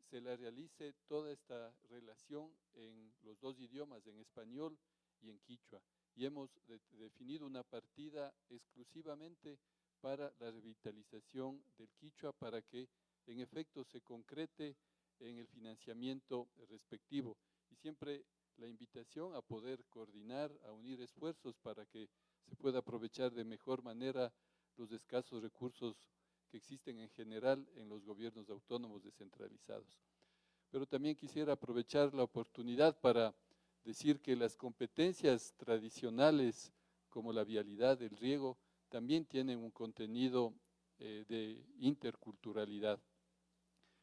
se la realice toda esta relación en los dos idiomas, en español y en quichua. Y hemos definido una partida exclusivamente para la revitalización del quichua, para que en efecto se concrete en el financiamiento respectivo. Y siempre la invitación a poder coordinar, a unir esfuerzos para que se pueda aprovechar de mejor manera los escasos recursos que existen en general en los gobiernos autónomos descentralizados. Pero también quisiera aprovechar la oportunidad para decir que las competencias tradicionales como la vialidad, el riego, también tienen un contenido de interculturalidad.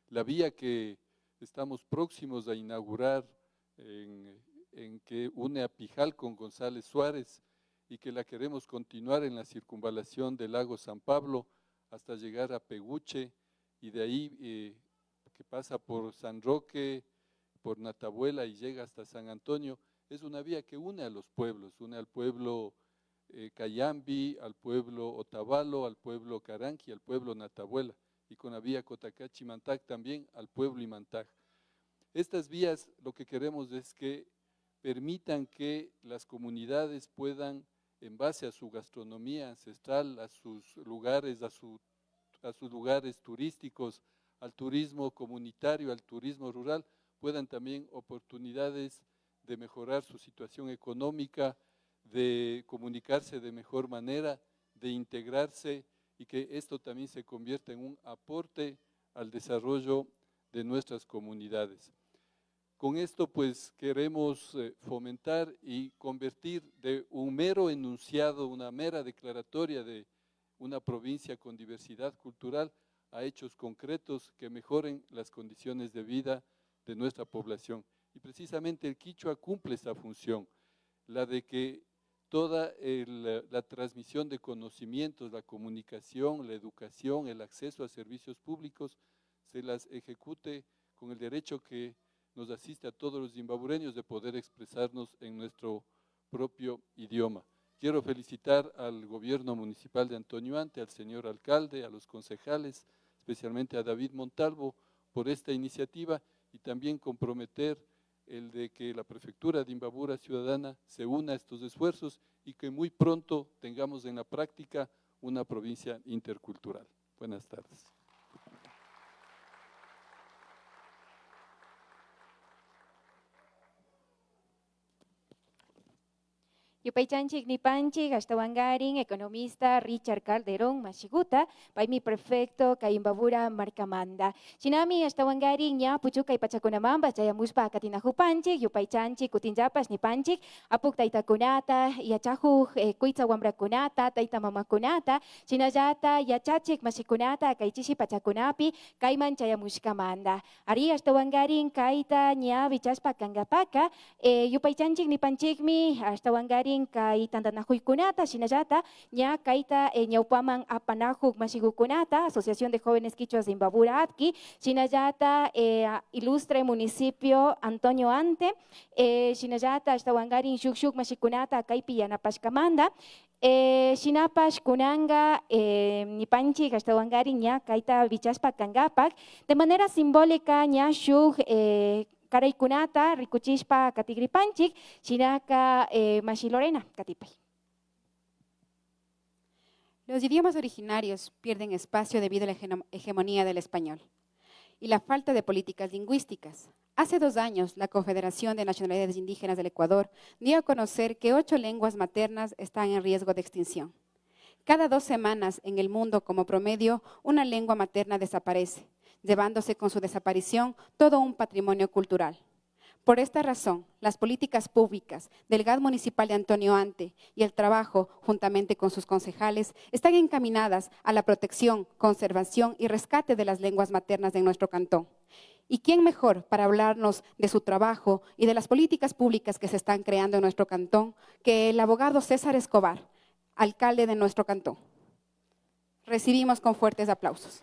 La vía que estamos próximos a inaugurar en que une a Pijal con González Suárez y que la queremos continuar en la circunvalación del lago San Pablo hasta llegar a Peguche y de ahí que pasa por San Roque, por Natabuela y llega hasta San Antonio, es una vía que une a los pueblos, une al pueblo Cayambi, al pueblo Otavalo, al pueblo Caranqui, al pueblo Natabuela, y con la vía Cotacachi-Mantac también al pueblo Imantac. Estas vías lo que queremos es que permitan que las comunidades puedan, en base a su gastronomía ancestral, a sus lugares, a sus lugares turísticos, al turismo comunitario, al turismo rural, puedan también oportunidades de mejorar su situación económica, de comunicarse de mejor manera, de integrarse y que esto también se convierta en un aporte al desarrollo de nuestras comunidades. Con esto pues queremos fomentar y convertir de un mero enunciado, una mera declaratoria de una provincia con diversidad cultural a hechos concretos que mejoren las condiciones de vida de nuestra población. Y precisamente el quichua cumple esa función, la de que toda la transmisión de conocimientos, la comunicación, la educación, el acceso a servicios públicos, se las ejecute con el derecho que nos asiste a todos los imbabureños de poder expresarnos en nuestro propio idioma. Quiero felicitar al gobierno municipal de Antonio Ante, al señor alcalde, a los concejales, especialmente a David Montalvo, por esta iniciativa y también comprometer el de que la prefectura de Imbabura Ciudadana se una a estos esfuerzos y que muy pronto tengamos en la práctica una provincia intercultural. Buenas tardes. Yupaychanchik nipanchik ashtawangarin economista Richard Calderón Mashiguta, paimi prefecto kay Imbabura Marcamanda. Chinami ashtawangarin nya puchukay pachakunamamba chayamuspa katinajupanchik, yupaychanchik kutinjapas nipanchik, apuk taytakunata, yachajuj kuitza wambrakunata, tayta mamakunata, chinallata yachachik mashikunata kaychishi pachakunapi kayman chayamushkamanda. Ari ashtawangarin kayta nya bichaspa kangapaka, yupaychanchik nipanchikmi ashtawangarin kay tantanajuykunata, shinallata, ña kayta ñawpaman apanajuk mashigukunata, Asociación de Jóvenes Quichuas de Imbabura Atki, shinallata ilustre municipio Antonio Ante, shinallata ashtawangarin shuk mashikunata kaypi yanapashkamanda, shinapash kunanga nipanchik ashtawangarin ña kayta bichaspa kangapak, de manera simbólica ña shuk karaykunata rikuchishpa katigripanchik, shinaka Mashi Lorena katipay. Los idiomas originarios pierden espacio debido a la hegemonía del español y la falta de políticas lingüísticas. Hace 2 años, la Confederación de Nacionalidades Indígenas del Ecuador dio a conocer que 8 lenguas maternas están en riesgo de extinción. Cada 2 semanas en el mundo, como promedio, una lengua materna desaparece, llevándose con su desaparición todo un patrimonio cultural. Por esta razón, las políticas públicas del GAD municipal de Antonio Ante y el trabajo, juntamente con sus concejales, están encaminadas a la protección, conservación y rescate de las lenguas maternas de nuestro cantón. ¿Y quién mejor para hablarnos de su trabajo y de las políticas públicas que se están creando en nuestro cantón que el abogado César Escobar, alcalde de nuestro cantón? Recibimos con fuertes aplausos.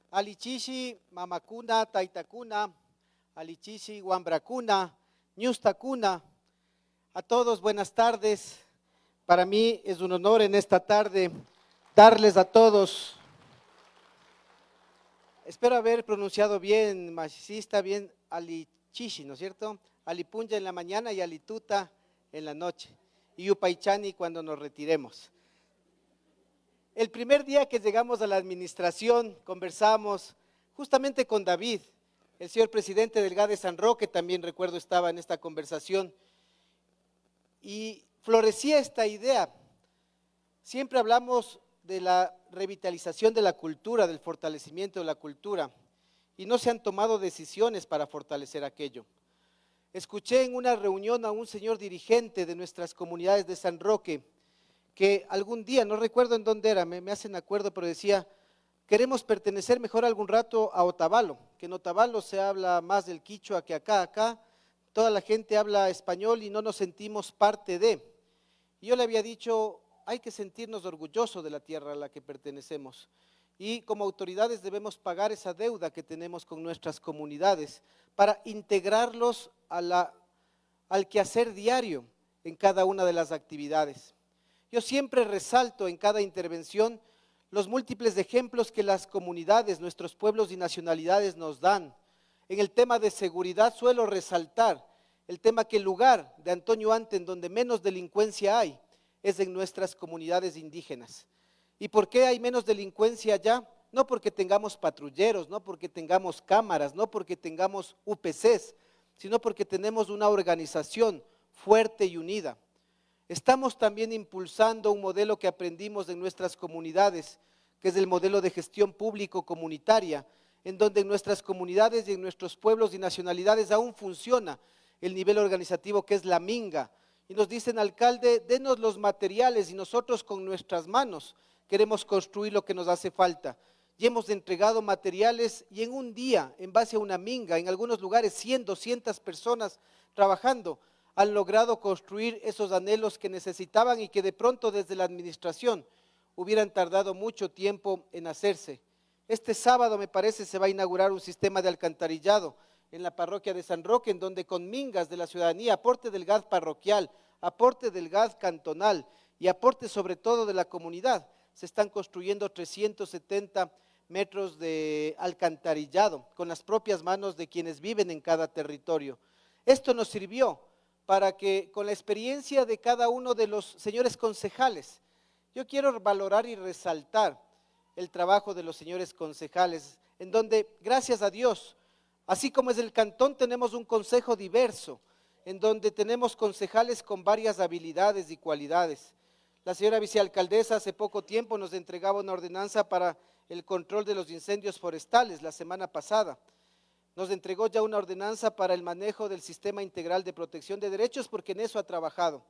Alichishi, mamakuna, taitakuna, alichishi, wambrakuna, ñustakuna. A todos, buenas tardes. Para mí es un honor en esta tarde darles a todos, espero haber pronunciado bien, machista, bien, alichishi, ¿no es cierto? Alipunja en la mañana y alituta en la noche. Y upaichani cuando nos retiremos. El primer día que llegamos a la administración, conversamos justamente con David, el señor presidente del GAD de San Roque, también recuerdo estaba en esta conversación, y florecía esta idea. Siempre hablamos de la revitalización de la cultura, del fortalecimiento de la cultura, y no se han tomado decisiones para fortalecer aquello. Escuché en una reunión a un señor dirigente de nuestras comunidades de San Roque, que algún día, no recuerdo en dónde era, me hacen acuerdo, pero decía, queremos pertenecer mejor algún rato a Otavalo, que en Otavalo se habla más del quichua que acá toda la gente habla español y no nos sentimos parte de. Y yo le había dicho, hay que sentirnos orgullosos de la tierra a la que pertenecemos y como autoridades debemos pagar esa deuda que tenemos con nuestras comunidades para integrarlos al quehacer diario en cada una de las actividades. Yo siempre resalto en cada intervención los múltiples ejemplos que las comunidades, nuestros pueblos y nacionalidades nos dan. En el tema de seguridad suelo resaltar el tema que el lugar de Antonio Ante en donde menos delincuencia hay es en nuestras comunidades indígenas. ¿Y por qué hay menos delincuencia allá? No porque tengamos patrulleros, no porque tengamos cámaras, no porque tengamos UPCs, sino porque tenemos una organización fuerte y unida. Estamos también impulsando un modelo que aprendimos en nuestras comunidades, que es el modelo de gestión público-comunitaria, en donde en nuestras comunidades y en nuestros pueblos y nacionalidades aún funciona el nivel organizativo que es la minga. Y nos dicen, alcalde, denos los materiales y nosotros con nuestras manos queremos construir lo que nos hace falta. Y hemos entregado materiales y en un día, en base a una minga, en algunos lugares 100, 200 personas trabajando, han logrado construir esos anhelos que necesitaban y que de pronto desde la administración hubieran tardado mucho tiempo en hacerse. Este sábado me parece se va a inaugurar un sistema de alcantarillado en la parroquia de San Roque, en donde con mingas de la ciudadanía, aporte del GAD parroquial, aporte del GAD cantonal y aporte sobre todo de la comunidad, se están construyendo 370 metros de alcantarillado con las propias manos de quienes viven en cada territorio. Esto nos sirvió para que con la experiencia de cada uno de los señores concejales, yo quiero valorar y resaltar el trabajo de los señores concejales, en donde, gracias a Dios, así como es el cantón, tenemos un consejo diverso, en donde tenemos concejales con varias habilidades y cualidades. La señora vicealcaldesa hace poco tiempo nos entregaba una ordenanza para el control de los incendios forestales la semana pasada. Nos entregó ya una ordenanza para el manejo del sistema integral de protección de derechos porque en eso ha trabajado.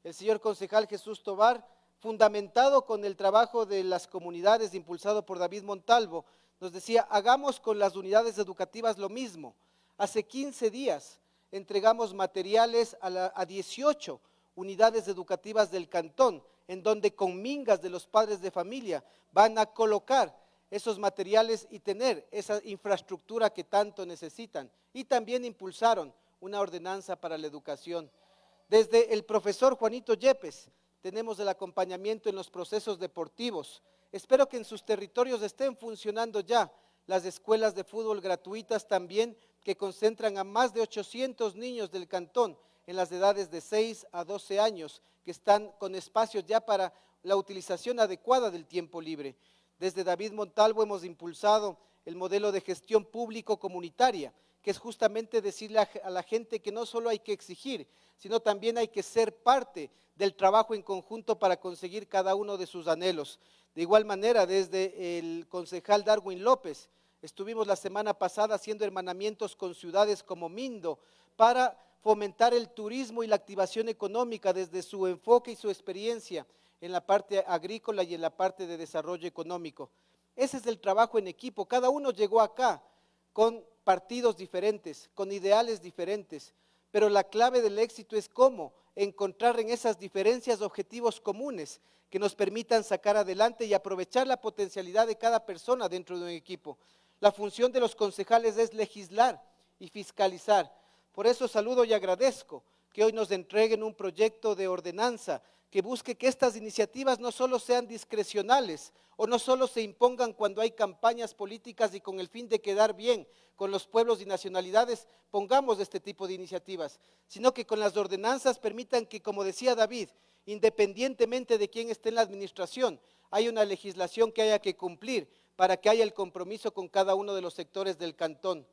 El señor concejal Jesús Tobar, fundamentado con el trabajo de las comunidades impulsado por David Montalvo, nos decía, hagamos con las unidades educativas lo mismo. Hace 15 días entregamos materiales a 18 unidades educativas del cantón, en donde con mingas de los padres de familia van a colocar esos materiales y tener esa infraestructura que tanto necesitan. Y también impulsaron una ordenanza para la educación. Desde el profesor Juanito Yepes, tenemos el acompañamiento en los procesos deportivos. Espero que en sus territorios estén funcionando ya las escuelas de fútbol gratuitas también, que concentran a más de 800 niños del cantón en las edades de 6 a 12 años, que están con espacios ya para la utilización adecuada del tiempo libre. Desde David Montalvo hemos impulsado el modelo de gestión público-comunitaria, que es justamente decirle a la gente que no solo hay que exigir, sino también hay que ser parte del trabajo en conjunto para conseguir cada uno de sus anhelos. De igual manera, desde el concejal Darwin López, estuvimos la semana pasada haciendo hermanamientos con ciudades como Mindo para fomentar el turismo y la activación económica desde su enfoque y su experiencia en la parte agrícola y en la parte de desarrollo económico. Ese es el trabajo en equipo. Cada uno llegó acá con partidos diferentes, con ideales diferentes, pero la clave del éxito es cómo encontrar en esas diferencias objetivos comunes que nos permitan sacar adelante y aprovechar la potencialidad de cada persona dentro de un equipo. La función de los concejales es legislar y fiscalizar. Por eso saludo y agradezco que hoy nos entreguen un proyecto de ordenanza que busque que estas iniciativas no solo sean discrecionales o no solo se impongan cuando hay campañas políticas y con el fin de quedar bien con los pueblos y nacionalidades pongamos este tipo de iniciativas, sino que con las ordenanzas permitan que, como decía David, independientemente de quién esté en la administración, hay una legislación que haya que cumplir para que haya el compromiso con cada uno de los sectores del cantón.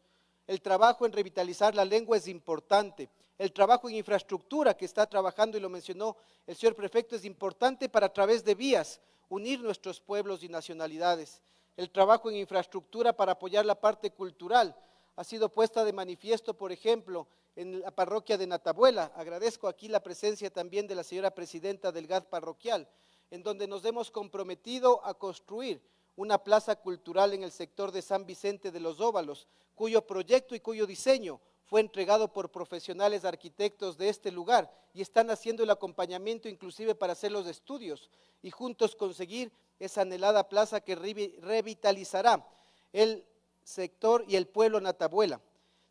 El trabajo en revitalizar la lengua es importante. El trabajo en infraestructura que está trabajando, y lo mencionó el señor prefecto, es importante para a través de vías unir nuestros pueblos y nacionalidades. El trabajo en infraestructura para apoyar la parte cultural ha sido puesta de manifiesto, por ejemplo, en la parroquia de Natabuela. Agradezco aquí la presencia también de la señora presidenta del GAD parroquial, en donde nos hemos comprometido a construir una plaza cultural en el sector de San Vicente de los Óvalos, cuyo proyecto y cuyo diseño fue entregado por profesionales arquitectos de este lugar y están haciendo el acompañamiento inclusive para hacer los estudios y juntos conseguir esa anhelada plaza que revitalizará el sector y el pueblo Natabuela.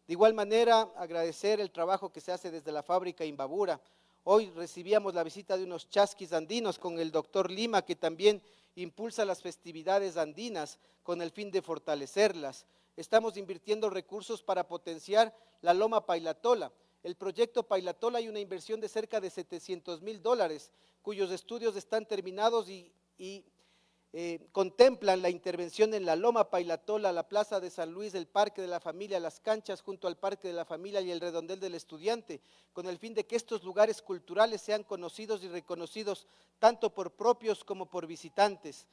De igual manera, agradecer el trabajo que se hace desde la fábrica Imbabura. Hoy recibíamos la visita de unos chasquis andinos con el doctor Lima, que también impulsa las festividades andinas con el fin de fortalecerlas. Estamos invirtiendo recursos para potenciar la Loma Pailatola. El proyecto Pailatola hay una inversión de cerca de $700,000, cuyos estudios están terminados y contemplan la intervención en la Loma Pailatola, la Plaza de San Luis, el Parque de la Familia, las canchas junto al Parque de la Familia y el Redondel del Estudiante, con el fin de que estos lugares culturales sean conocidos y reconocidos tanto por propios como por visitantes.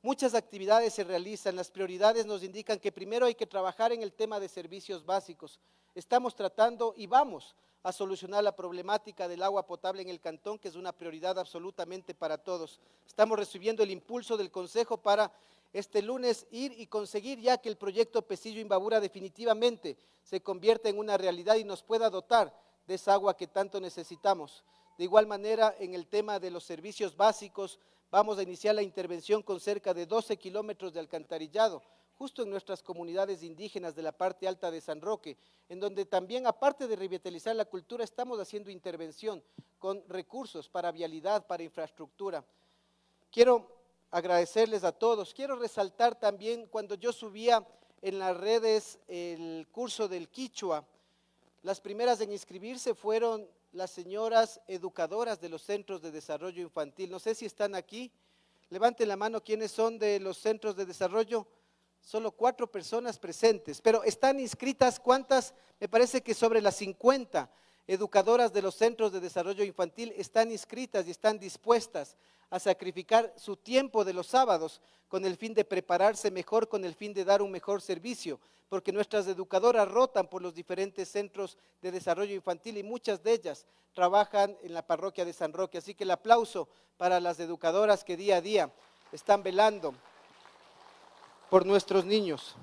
Muchas actividades se realizan, las prioridades nos indican que primero hay que trabajar en el tema de servicios básicos. Estamos tratando y vamos a solucionar la problemática del agua potable en el cantón, que es una prioridad absolutamente para todos. Estamos recibiendo el impulso del Consejo para este lunes ir y conseguir ya que el proyecto Pesillo Imbabura definitivamente se convierta en una realidad y nos pueda dotar de esa agua que tanto necesitamos. De igual manera, en el tema de los servicios básicos, vamos a iniciar la intervención con cerca de 12 kilómetros de alcantarillado, justo en nuestras comunidades indígenas de la parte alta de San Roque, en donde también, aparte de revitalizar la cultura, estamos haciendo intervención con recursos para vialidad, para infraestructura. Quiero agradecerles a todos. Quiero resaltar también, cuando yo subía en las redes el curso del Quichua, las primeras en inscribirse fueron las señoras educadoras de los centros de desarrollo infantil. No sé si están aquí. Levanten la mano quienes son de los centros de desarrollo. Solo 4 personas presentes, pero están inscritas, ¿cuántas? Me parece que sobre las 50 educadoras de los centros de desarrollo infantil están inscritas y están dispuestas a sacrificar su tiempo de los sábados con el fin de prepararse mejor, con el fin de dar un mejor servicio, porque nuestras educadoras rotan por los diferentes centros de desarrollo infantil y muchas de ellas trabajan en la parroquia de San Roque. Así que el aplauso para las educadoras que día a día están velando por nuestros niños.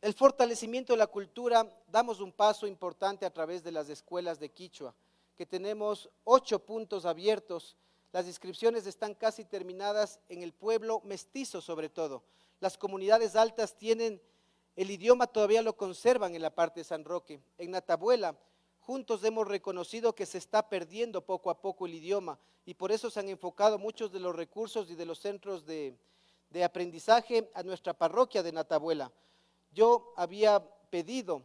El fortalecimiento de la cultura, damos un paso importante a través de las escuelas de Quichua, que tenemos 8 puntos abiertos. Las inscripciones están casi terminadas en el pueblo mestizo sobre todo. Las comunidades altas tienen el idioma, todavía lo conservan en la parte de San Roque. En Natabuela, juntos hemos reconocido que se está perdiendo poco a poco el idioma y por eso se han enfocado muchos de los recursos y de los centros de aprendizaje a nuestra parroquia de Natabuela. Yo había pedido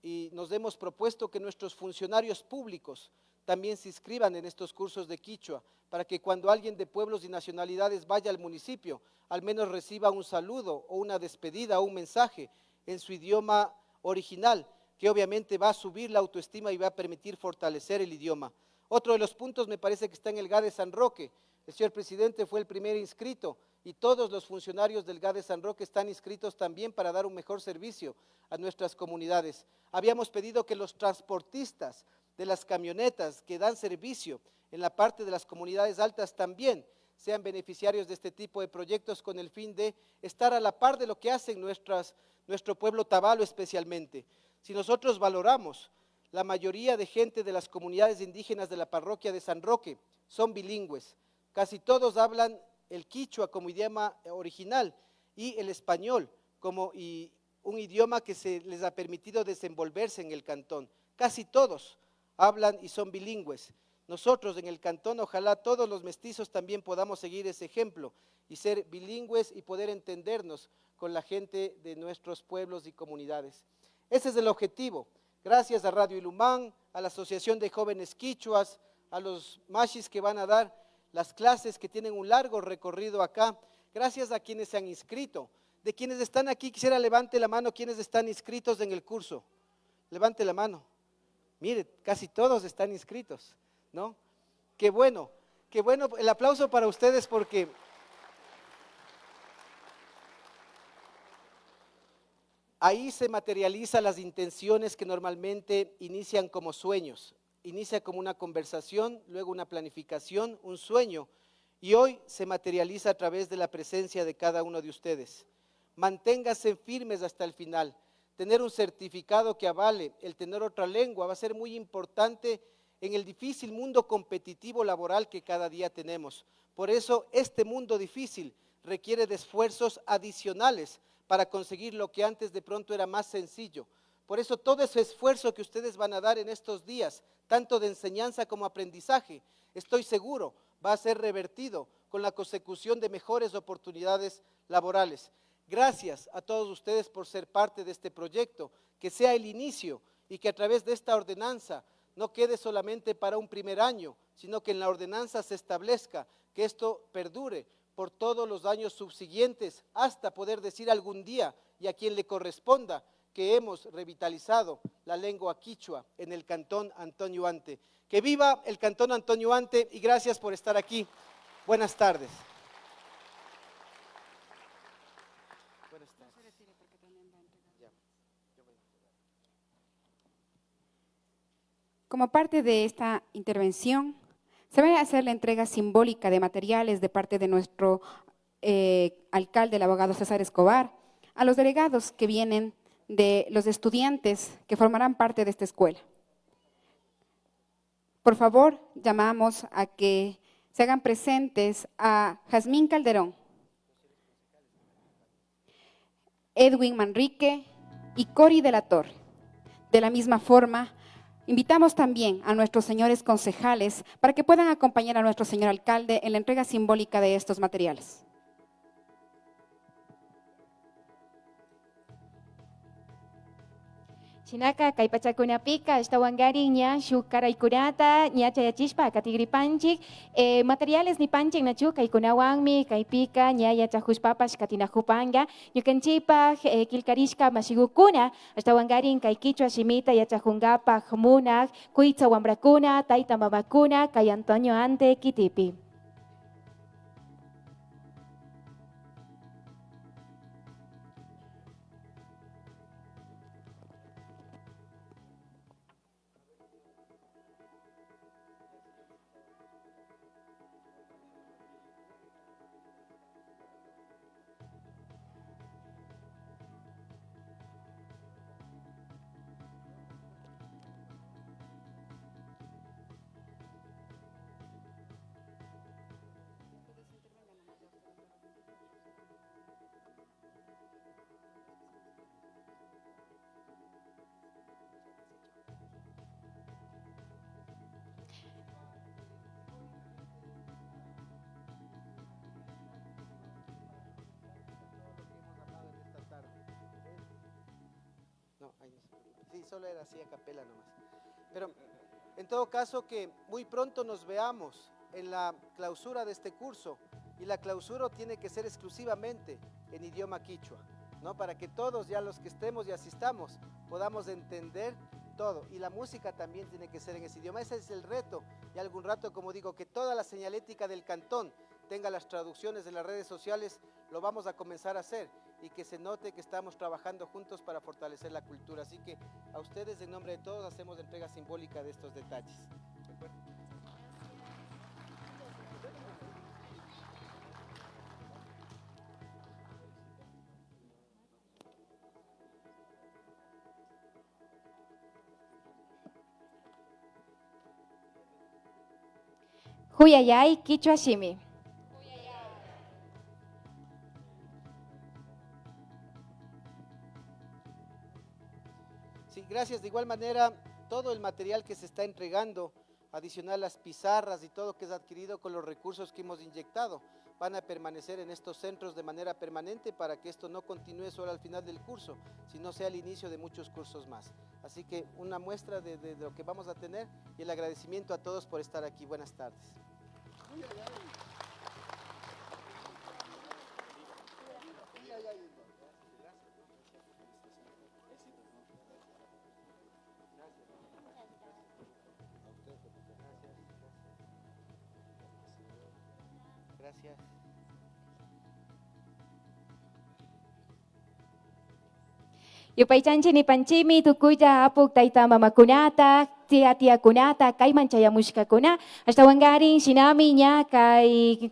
y nos hemos propuesto que nuestros funcionarios públicos también se inscriban en estos cursos de quichua, para que cuando alguien de pueblos y nacionalidades vaya al municipio, al menos reciba un saludo o una despedida o un mensaje en su idioma original, que obviamente va a subir la autoestima y va a permitir fortalecer el idioma. Otro de los puntos me parece que está en el GAD de San Roque. El señor presidente fue el primer inscrito y todos los funcionarios del GAD de San Roque están inscritos también para dar un mejor servicio a nuestras comunidades. Habíamos pedido que los transportistas de las camionetas que dan servicio en la parte de las comunidades altas también sean beneficiarios de este tipo de proyectos con el fin de estar a la par de lo que hacen nuestro pueblo tabalo especialmente. Si nosotros valoramos, la mayoría de gente de las comunidades indígenas de la parroquia de San Roque son bilingües. Casi todos hablan el quichua como idioma original y el español como un idioma que se les ha permitido desenvolverse en el cantón. Casi todos hablan y son bilingües. Nosotros en el cantón, ojalá todos los mestizos también podamos seguir ese ejemplo y ser bilingües y poder entendernos con la gente de nuestros pueblos y comunidades. Ese es el objetivo. Gracias a Radio Ilumán, a la Asociación de Jóvenes Quichuas, a los mashis que van a dar las clases que tienen un largo recorrido acá, gracias a quienes se han inscrito. De quienes están aquí, quisiera levante la mano quienes están inscritos en el curso. Levante la mano. Mire, casi todos están inscritos, ¿no? Qué bueno, el aplauso para ustedes porque ahí se materializan las intenciones que normalmente inician como sueños. Inicia como una conversación, luego una planificación, un sueño, y hoy se materializa a través de la presencia de cada uno de ustedes. Manténganse firmes hasta el final. Tener un certificado que avale el tener otra lengua va a ser muy importante en el difícil mundo competitivo laboral que cada día tenemos. Por eso este mundo difícil requiere de esfuerzos adicionales para conseguir lo que antes de pronto era más sencillo. Por eso todo ese esfuerzo que ustedes van a dar en estos días, tanto de enseñanza como aprendizaje, estoy seguro va a ser revertido con la consecución de mejores oportunidades laborales. Gracias a todos ustedes por ser parte de este proyecto, que sea el inicio y que a través de esta ordenanza no quede solamente para un primer año, sino que en la ordenanza se establezca que esto perdure por todos los años subsiguientes hasta poder decir algún día y a quien le corresponda que hemos revitalizado la lengua quichua en el Cantón Antonio Ante. Que viva el Cantón Antonio Ante y gracias por estar aquí. Buenas tardes. Como parte de esta intervención, se va a hacer la entrega simbólica de materiales de parte de nuestro alcalde, el abogado César Escobar, a los delegados que vienen de los estudiantes que formarán parte de esta escuela. Por favor, llamamos a que se hagan presentes a Jazmín Calderón, Edwin Manrique y Cori de la Torre. De la misma forma, invitamos también a nuestros señores concejales para que puedan acompañar a nuestro señor alcalde en la entrega simbólica de estos materiales. Chinaka, Kaipachacunapika, Estawangarin, Shukaraikurata, Ñachayachispa, Katigripanchik, materiales ni panchik nachu, Kaikunawangmi, Kaipika, Ñayachajuspapas, Katinajupanga, Yukanchipa, Kilkarishka, Mashigukuna, Estawangarin, Kaikichua, Shimita, Yachajungapa, Jmuna, Kuitza, Wambrakuna, Taita Mamakuna, Kay Antonio Ante, Kitipi. solo era así a capela nomás. Pero en todo caso que muy pronto nos veamos en la clausura de este curso, y la clausura tiene que ser exclusivamente en idioma quichua, ¿no? Para que todos, ya los que estemos y asistamos, podamos entender todo, y la música también tiene que ser en ese idioma. Ese es el reto, y algún rato, como digo, que toda la señalética del cantón tenga las traducciones de las redes sociales, lo vamos a comenzar a hacer, y que se note que estamos trabajando juntos para fortalecer la cultura. Así que a ustedes, en nombre de todos, hacemos entrega simbólica de estos detalles. ¿De acuerdo? Huyayay Quichua Shimi. Sí, gracias. De igual manera, todo el material que se está entregando, adicional las pizarras y todo que es adquirido con los recursos que hemos inyectado, van a permanecer en estos centros de manera permanente para que esto no continúe solo al final del curso, sino sea el inicio de muchos cursos más. Así que una muestra de lo que vamos a tener, y el agradecimiento a todos por estar aquí. Buenas tardes. Gracias. Yupaychanchi ni panchimi tukuya apuk tayta mamakunata, tia kunata, kay manchayamushkakuna, hasta wangarin shinami ña kay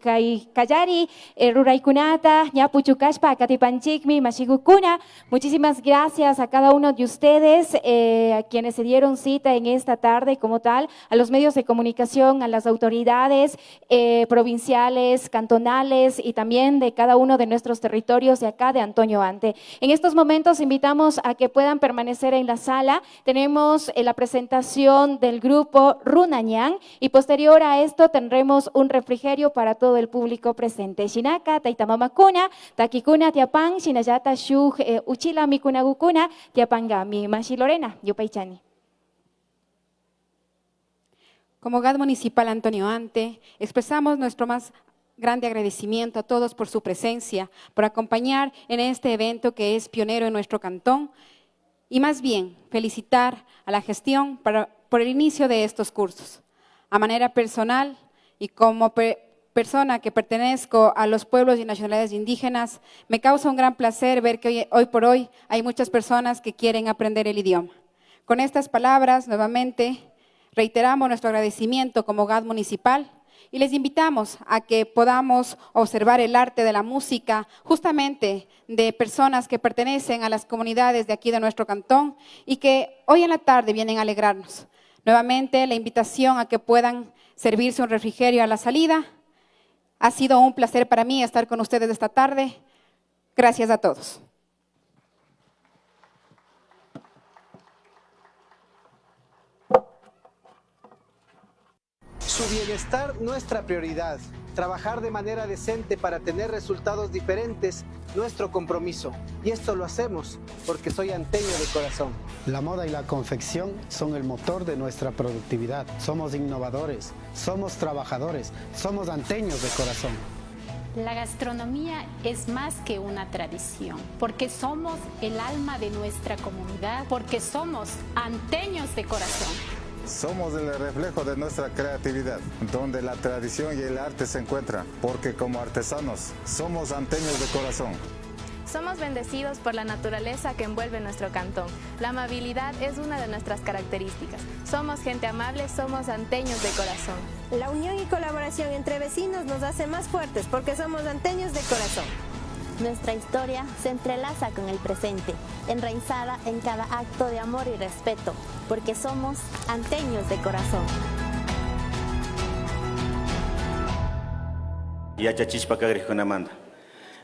kallari ruraykunata, ña puchukashpa katipanchikmi mashigukuna. Muchísimas gracias a cada uno de ustedes, a quienes se dieron cita en esta tarde como tal, a los medios de comunicación, a las autoridades provinciales, cantonales y también de cada uno de nuestros territorios de acá de Antonio Ante. En estos momentos invitamos a que puedan permanecer en la sala. Tenemos la presentación del grupo Runañán, y posterior a esto tendremos un refrigerio para todo el público presente. Shinaka, Taitamamakuna, Takikuna, Tiapang, Shinayata, Shug, Uchila, Mikunagukuna, Tiapangami, Mashi Lorena, Yupaychani. Como GAD Municipal Antonio Ante, expresamos nuestro más grande agradecimiento a todos por su presencia, por acompañar en este evento que es pionero en nuestro cantón, y más bien felicitar a la gestión por el inicio de estos cursos. A manera personal y como persona que pertenezco a los pueblos y nacionalidades indígenas, me causa un gran placer ver que hoy por hoy hay muchas personas que quieren aprender el idioma. Con estas palabras, nuevamente, reiteramos nuestro agradecimiento como GAD Municipal, y les invitamos a que podamos observar el arte de la música justamente de personas que pertenecen a las comunidades de aquí de nuestro cantón y que hoy en la tarde vienen a alegrarnos. Nuevamente la invitación a que puedan servirse un refrigerio a la salida. Ha sido un placer para mí estar con ustedes esta tarde. Gracias a todos. Su bienestar, nuestra prioridad. Trabajar de manera decente para tener resultados diferentes, nuestro compromiso. Y esto lo hacemos porque soy anteño de corazón. La moda y la confección son el motor de nuestra productividad. Somos innovadores, somos trabajadores, somos anteños de corazón. La gastronomía es más que una tradición, porque somos el alma de nuestra comunidad, porque somos anteños de corazón. Somos el reflejo de nuestra creatividad, donde la tradición y el arte se encuentran, porque como artesanos somos anteños de corazón. Somos bendecidos por la naturaleza que envuelve nuestro cantón. La amabilidad es una de nuestras características. Somos gente amable, somos anteños de corazón. La unión y colaboración entre vecinos nos hace más fuertes porque somos anteños de corazón. Nuestra historia se entrelaza con el presente, enraizada en cada acto de amor y respeto, porque somos anteños de corazón.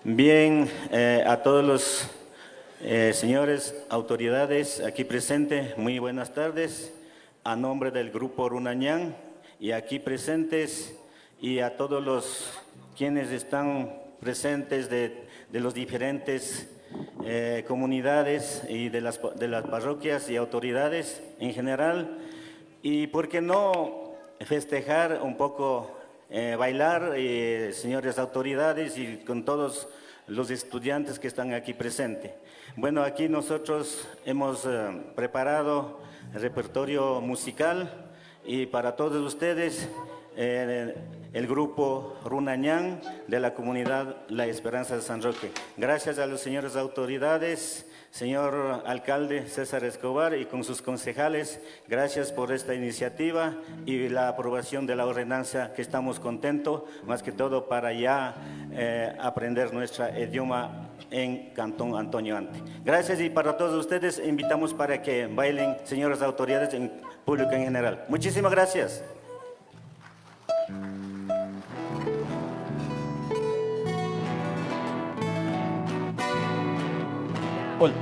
Bien, a todos los señores autoridades aquí presentes, muy buenas tardes. A nombre del grupo Runañán y aquí presentes, y a todos los quienes están presentes de los diferentes comunidades y de las parroquias y autoridades en general. Y por qué no festejar un poco, bailar, señores autoridades y con todos los estudiantes que están aquí presentes. Bueno, aquí nosotros hemos preparado el repertorio musical y para todos ustedes el grupo Runañán de la comunidad La Esperanza de San Roque. Gracias a los señores autoridades, señor alcalde César Escobar y con sus concejales, gracias por esta iniciativa y la aprobación de la ordenanza, que estamos contentos, más que todo para ya aprender nuestro idioma en Cantón Antonio Ante. Gracias, y para todos ustedes invitamos para que bailen, señoras autoridades, en público en general. Muchísimas gracias. Hola.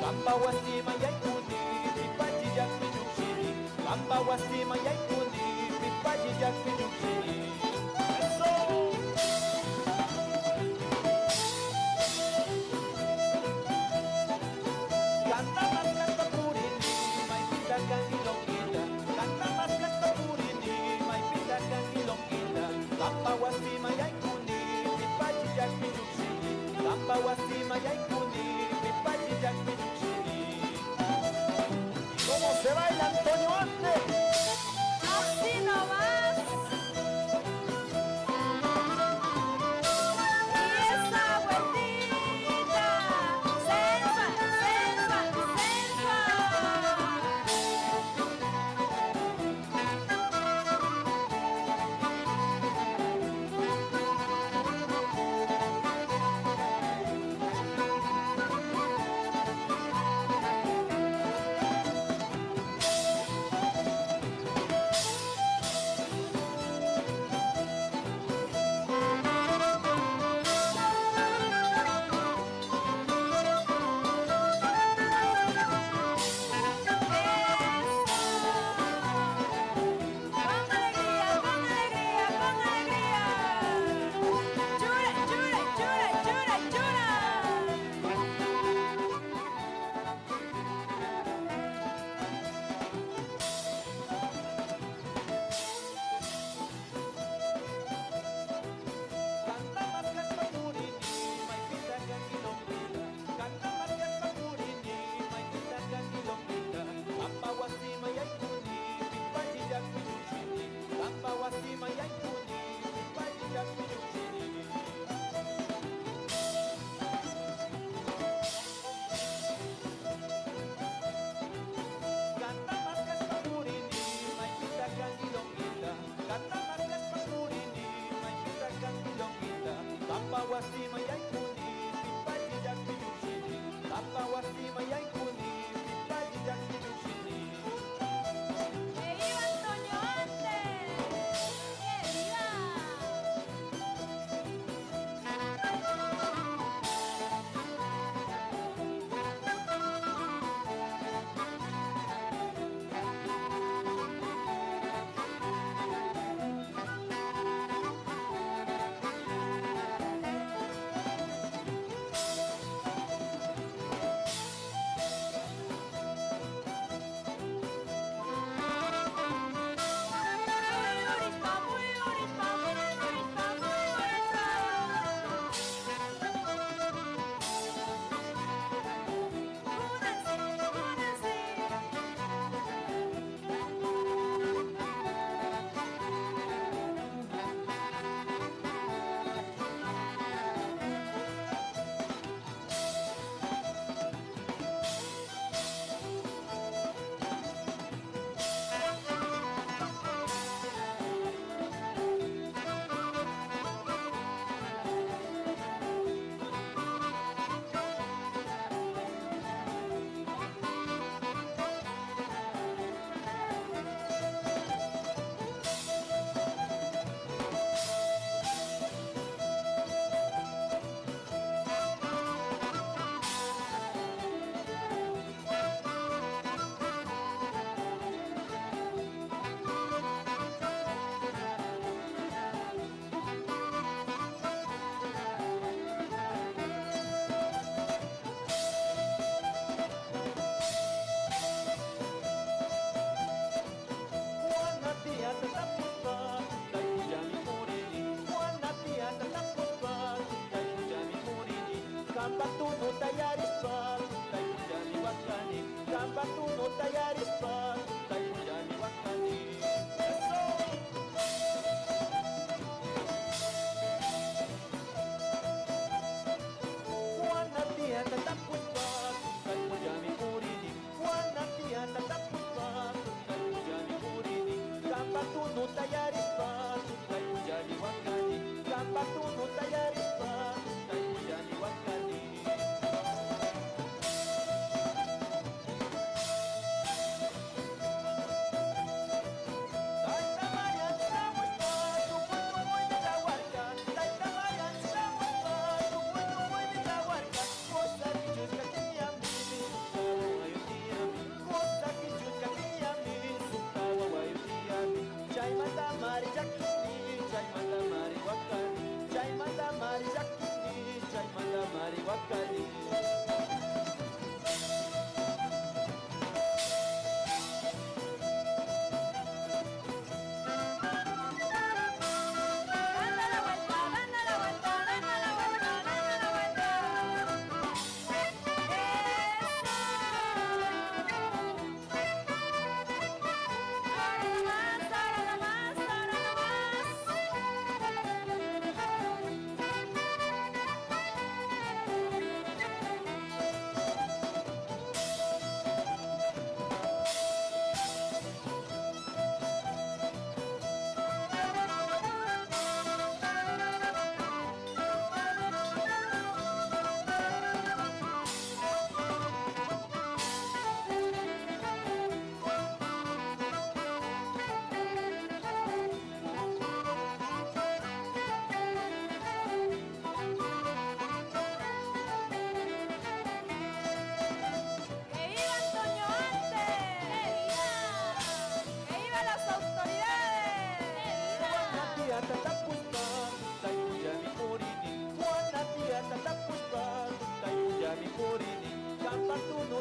Gamba wasima yaikuni, pipaji jak pijushiri. Gamba wasima yaikuni, pipaji jak pijushiri. Eso. Canta más canta purini, mai pita cangilonguita. Canta más canta purini, mai pita cangilonguita. Gamba wasima yaikuni, pipaji jak pijushiri. Gamba wasima yaikuni, pipaji jak pijushiri. ¿Cómo se baila Antonio Ante? Así nomás.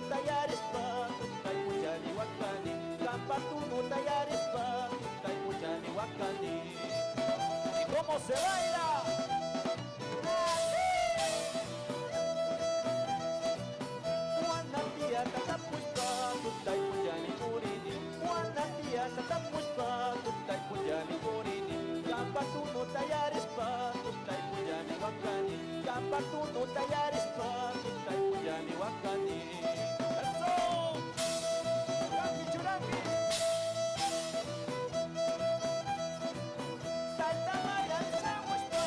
tallarispa, tutay puchani wakani. Campatuno tallarispa, tutay puchani wakani. ¿Y cómo se baila? Wanapia tatapuspa, tutay puchani murini. Wanapia tatapuspa, tutay puchani murini. Campatuno tallarispa, tutay puchani wakani. Campatuno tallarispa, tutay puchani wakani. ¡Eso! ¡Churangi, churangi! Taltamayan samuspa,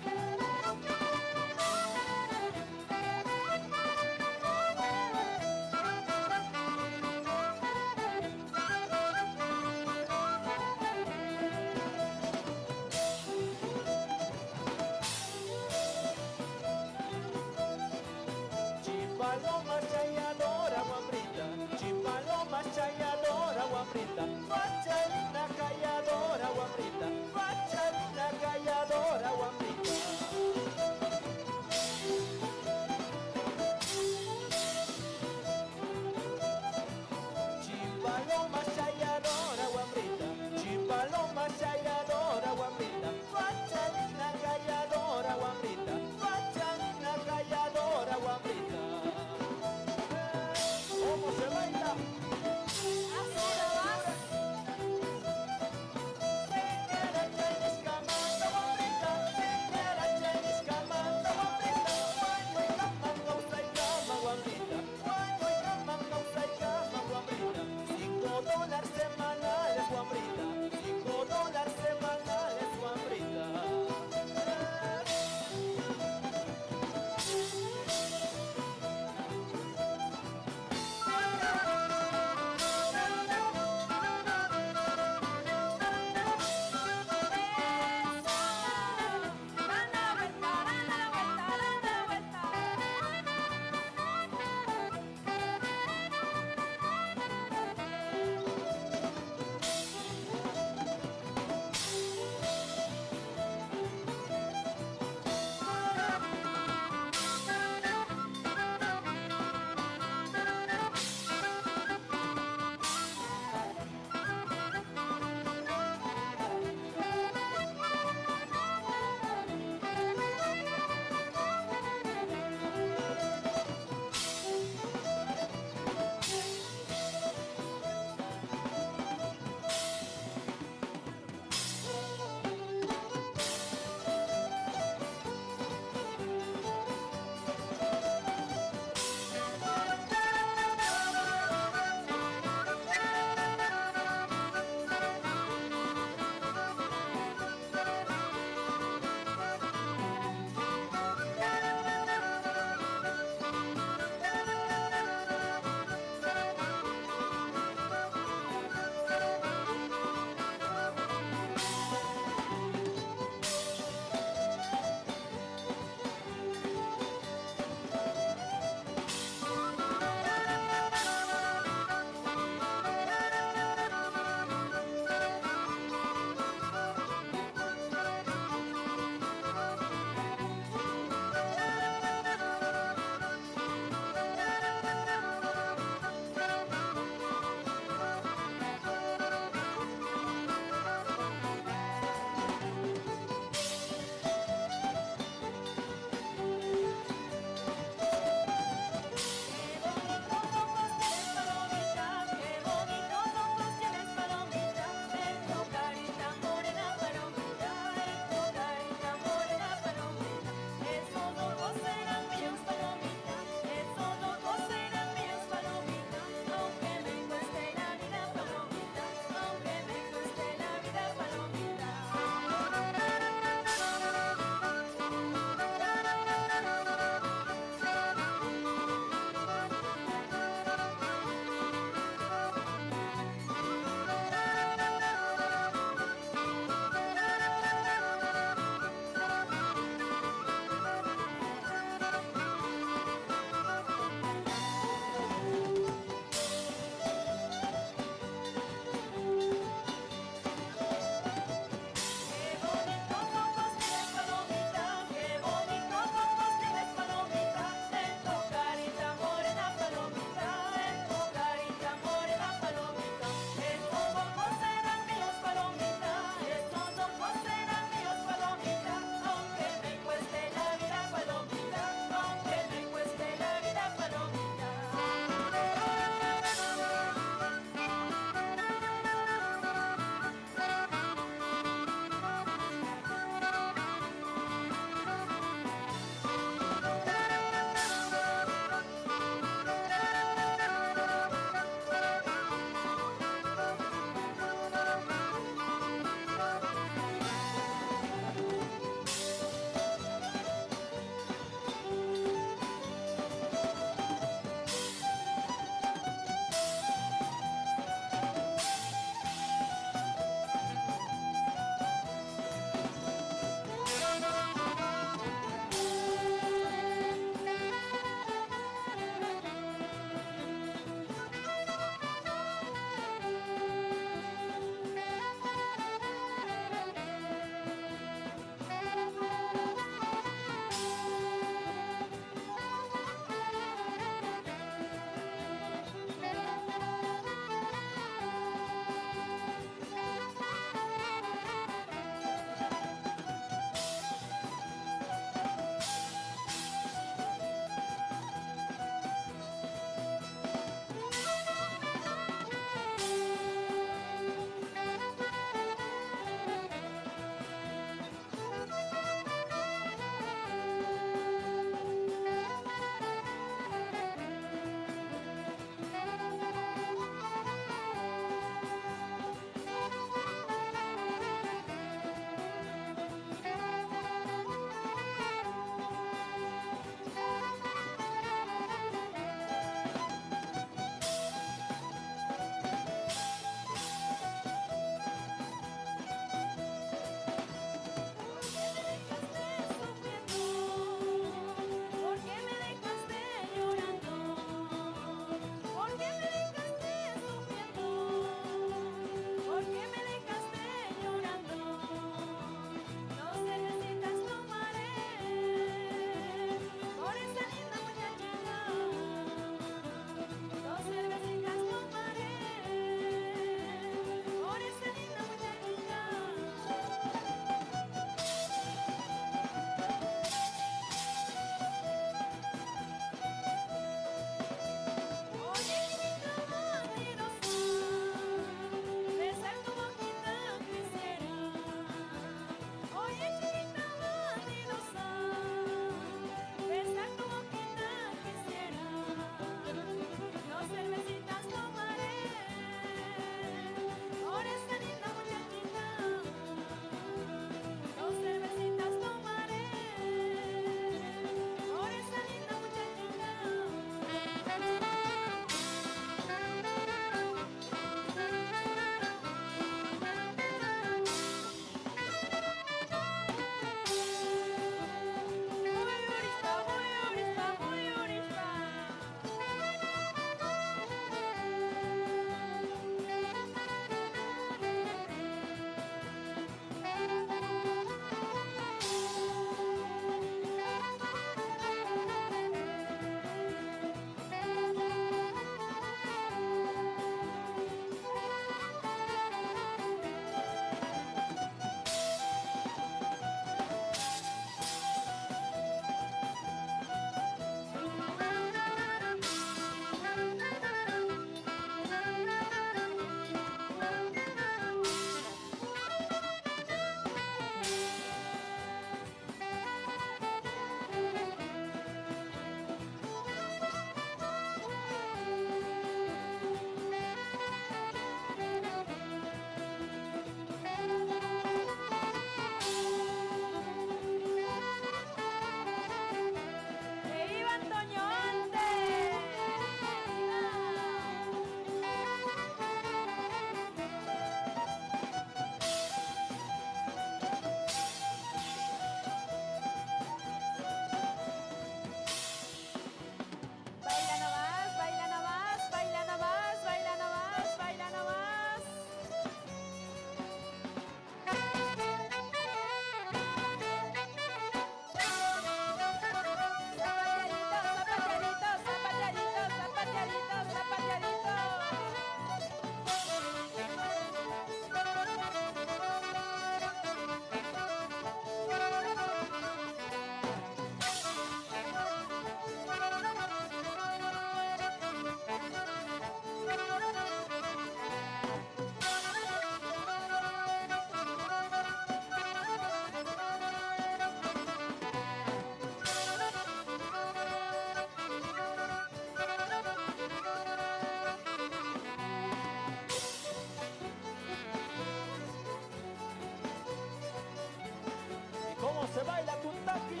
se baila Tuntaki.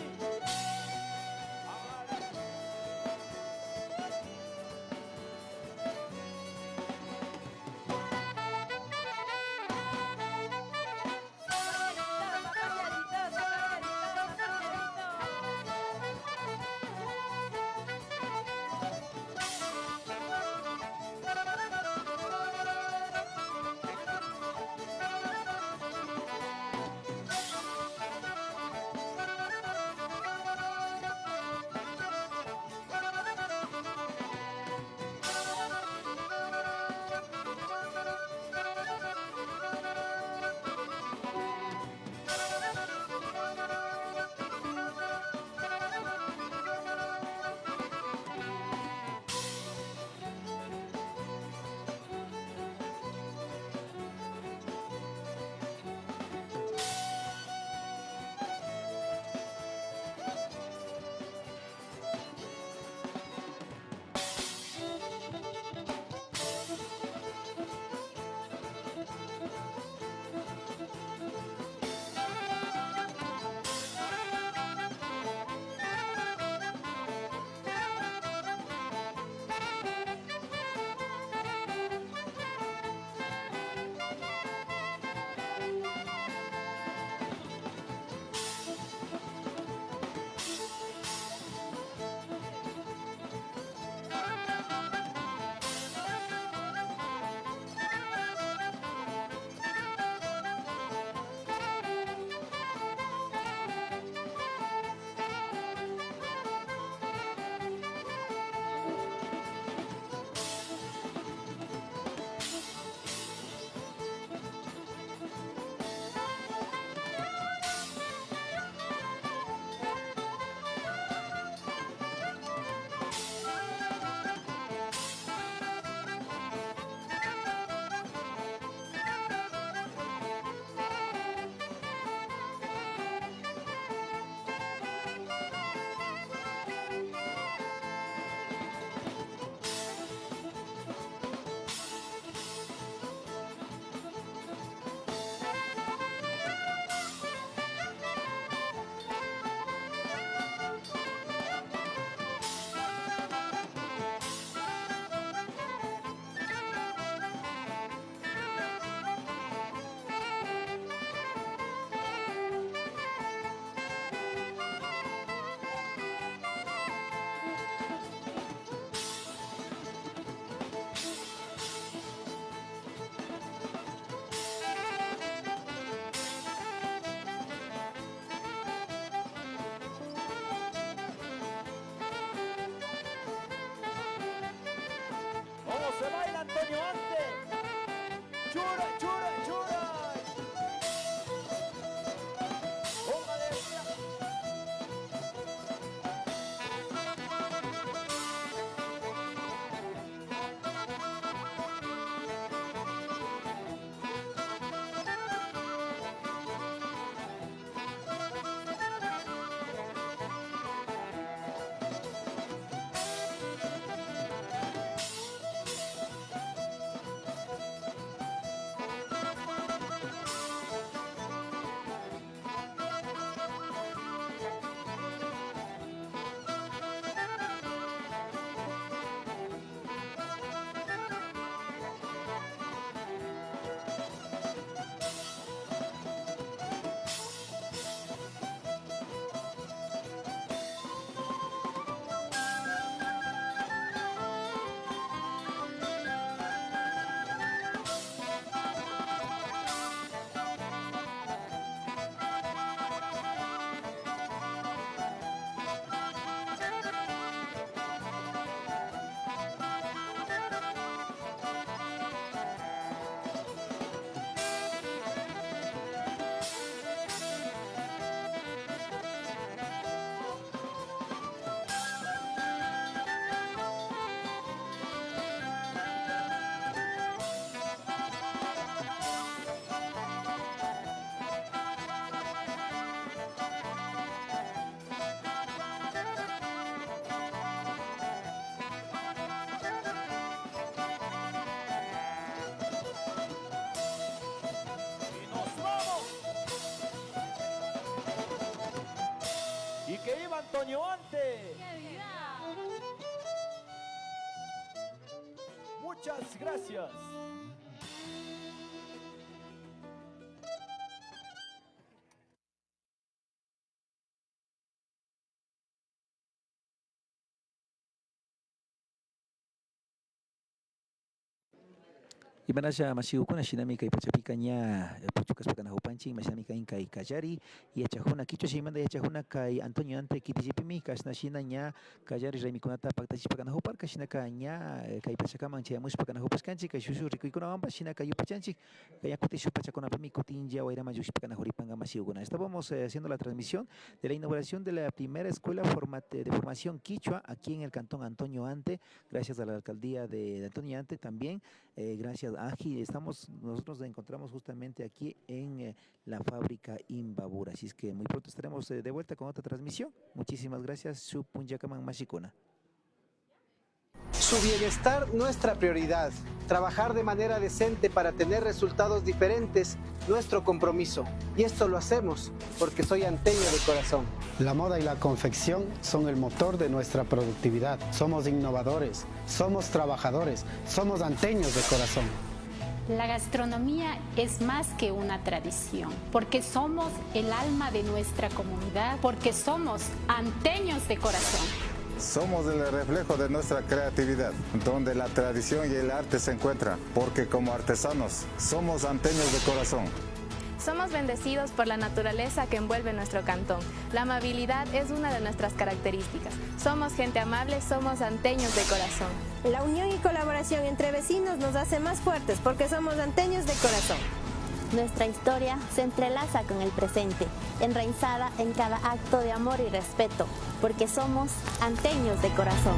Se baila Antonio Ante. Chura, chura, chura. Oh, Valencia. Antonio Ante. Muchas gracias. Ibanasha masiukuna shinami kay pachapika nya puchukas pakana hupanching masinami kay kajari yachajuna kichwa shimanda yachajuna kay Antonio Ante kitijipimi kasna shina nya kajari raimikunata paktachi pakana hupar kashina nya kay pachakaman chayamush pakana hupaskanchi kay shushu rikuikuna wamba shina kay upachanchi kay akutishu pachakuna pimi kutinja wairama yush pakana huripanga masiukuna. Estábamos haciendo la transmisión de la inauguración de la primera escuela de formación quichua aquí en el cantón Antonio Ante, gracias a la alcaldía de Antonio Ante también, gracias Aji, nosotros nos encontramos justamente aquí en la fábrica Imbabura, así es que muy pronto estaremos de vuelta con otra transmisión. Muchísimas gracias, Supunyakaman Mashikuna. Su bienestar, nuestra prioridad. Trabajar de manera decente para tener resultados diferentes, nuestro compromiso. Y esto lo hacemos porque soy anteño de corazón. La moda y la confección son el motor de nuestra productividad. Somos innovadores, somos trabajadores, somos anteños de corazón. La gastronomía es más que una tradición, porque somos el alma de nuestra comunidad, porque somos anteños de corazón. Somos el reflejo de nuestra creatividad, donde la tradición y el arte se encuentran, porque como artesanos somos anteños de corazón. Somos bendecidos por la naturaleza que envuelve nuestro cantón. La amabilidad es una de nuestras características. Somos gente amable, somos anteños de corazón. La unión y colaboración entre vecinos nos hace más fuertes porque somos anteños de corazón. Nuestra historia se entrelaza con el presente, enraizada en cada acto de amor y respeto, porque somos anteños de corazón.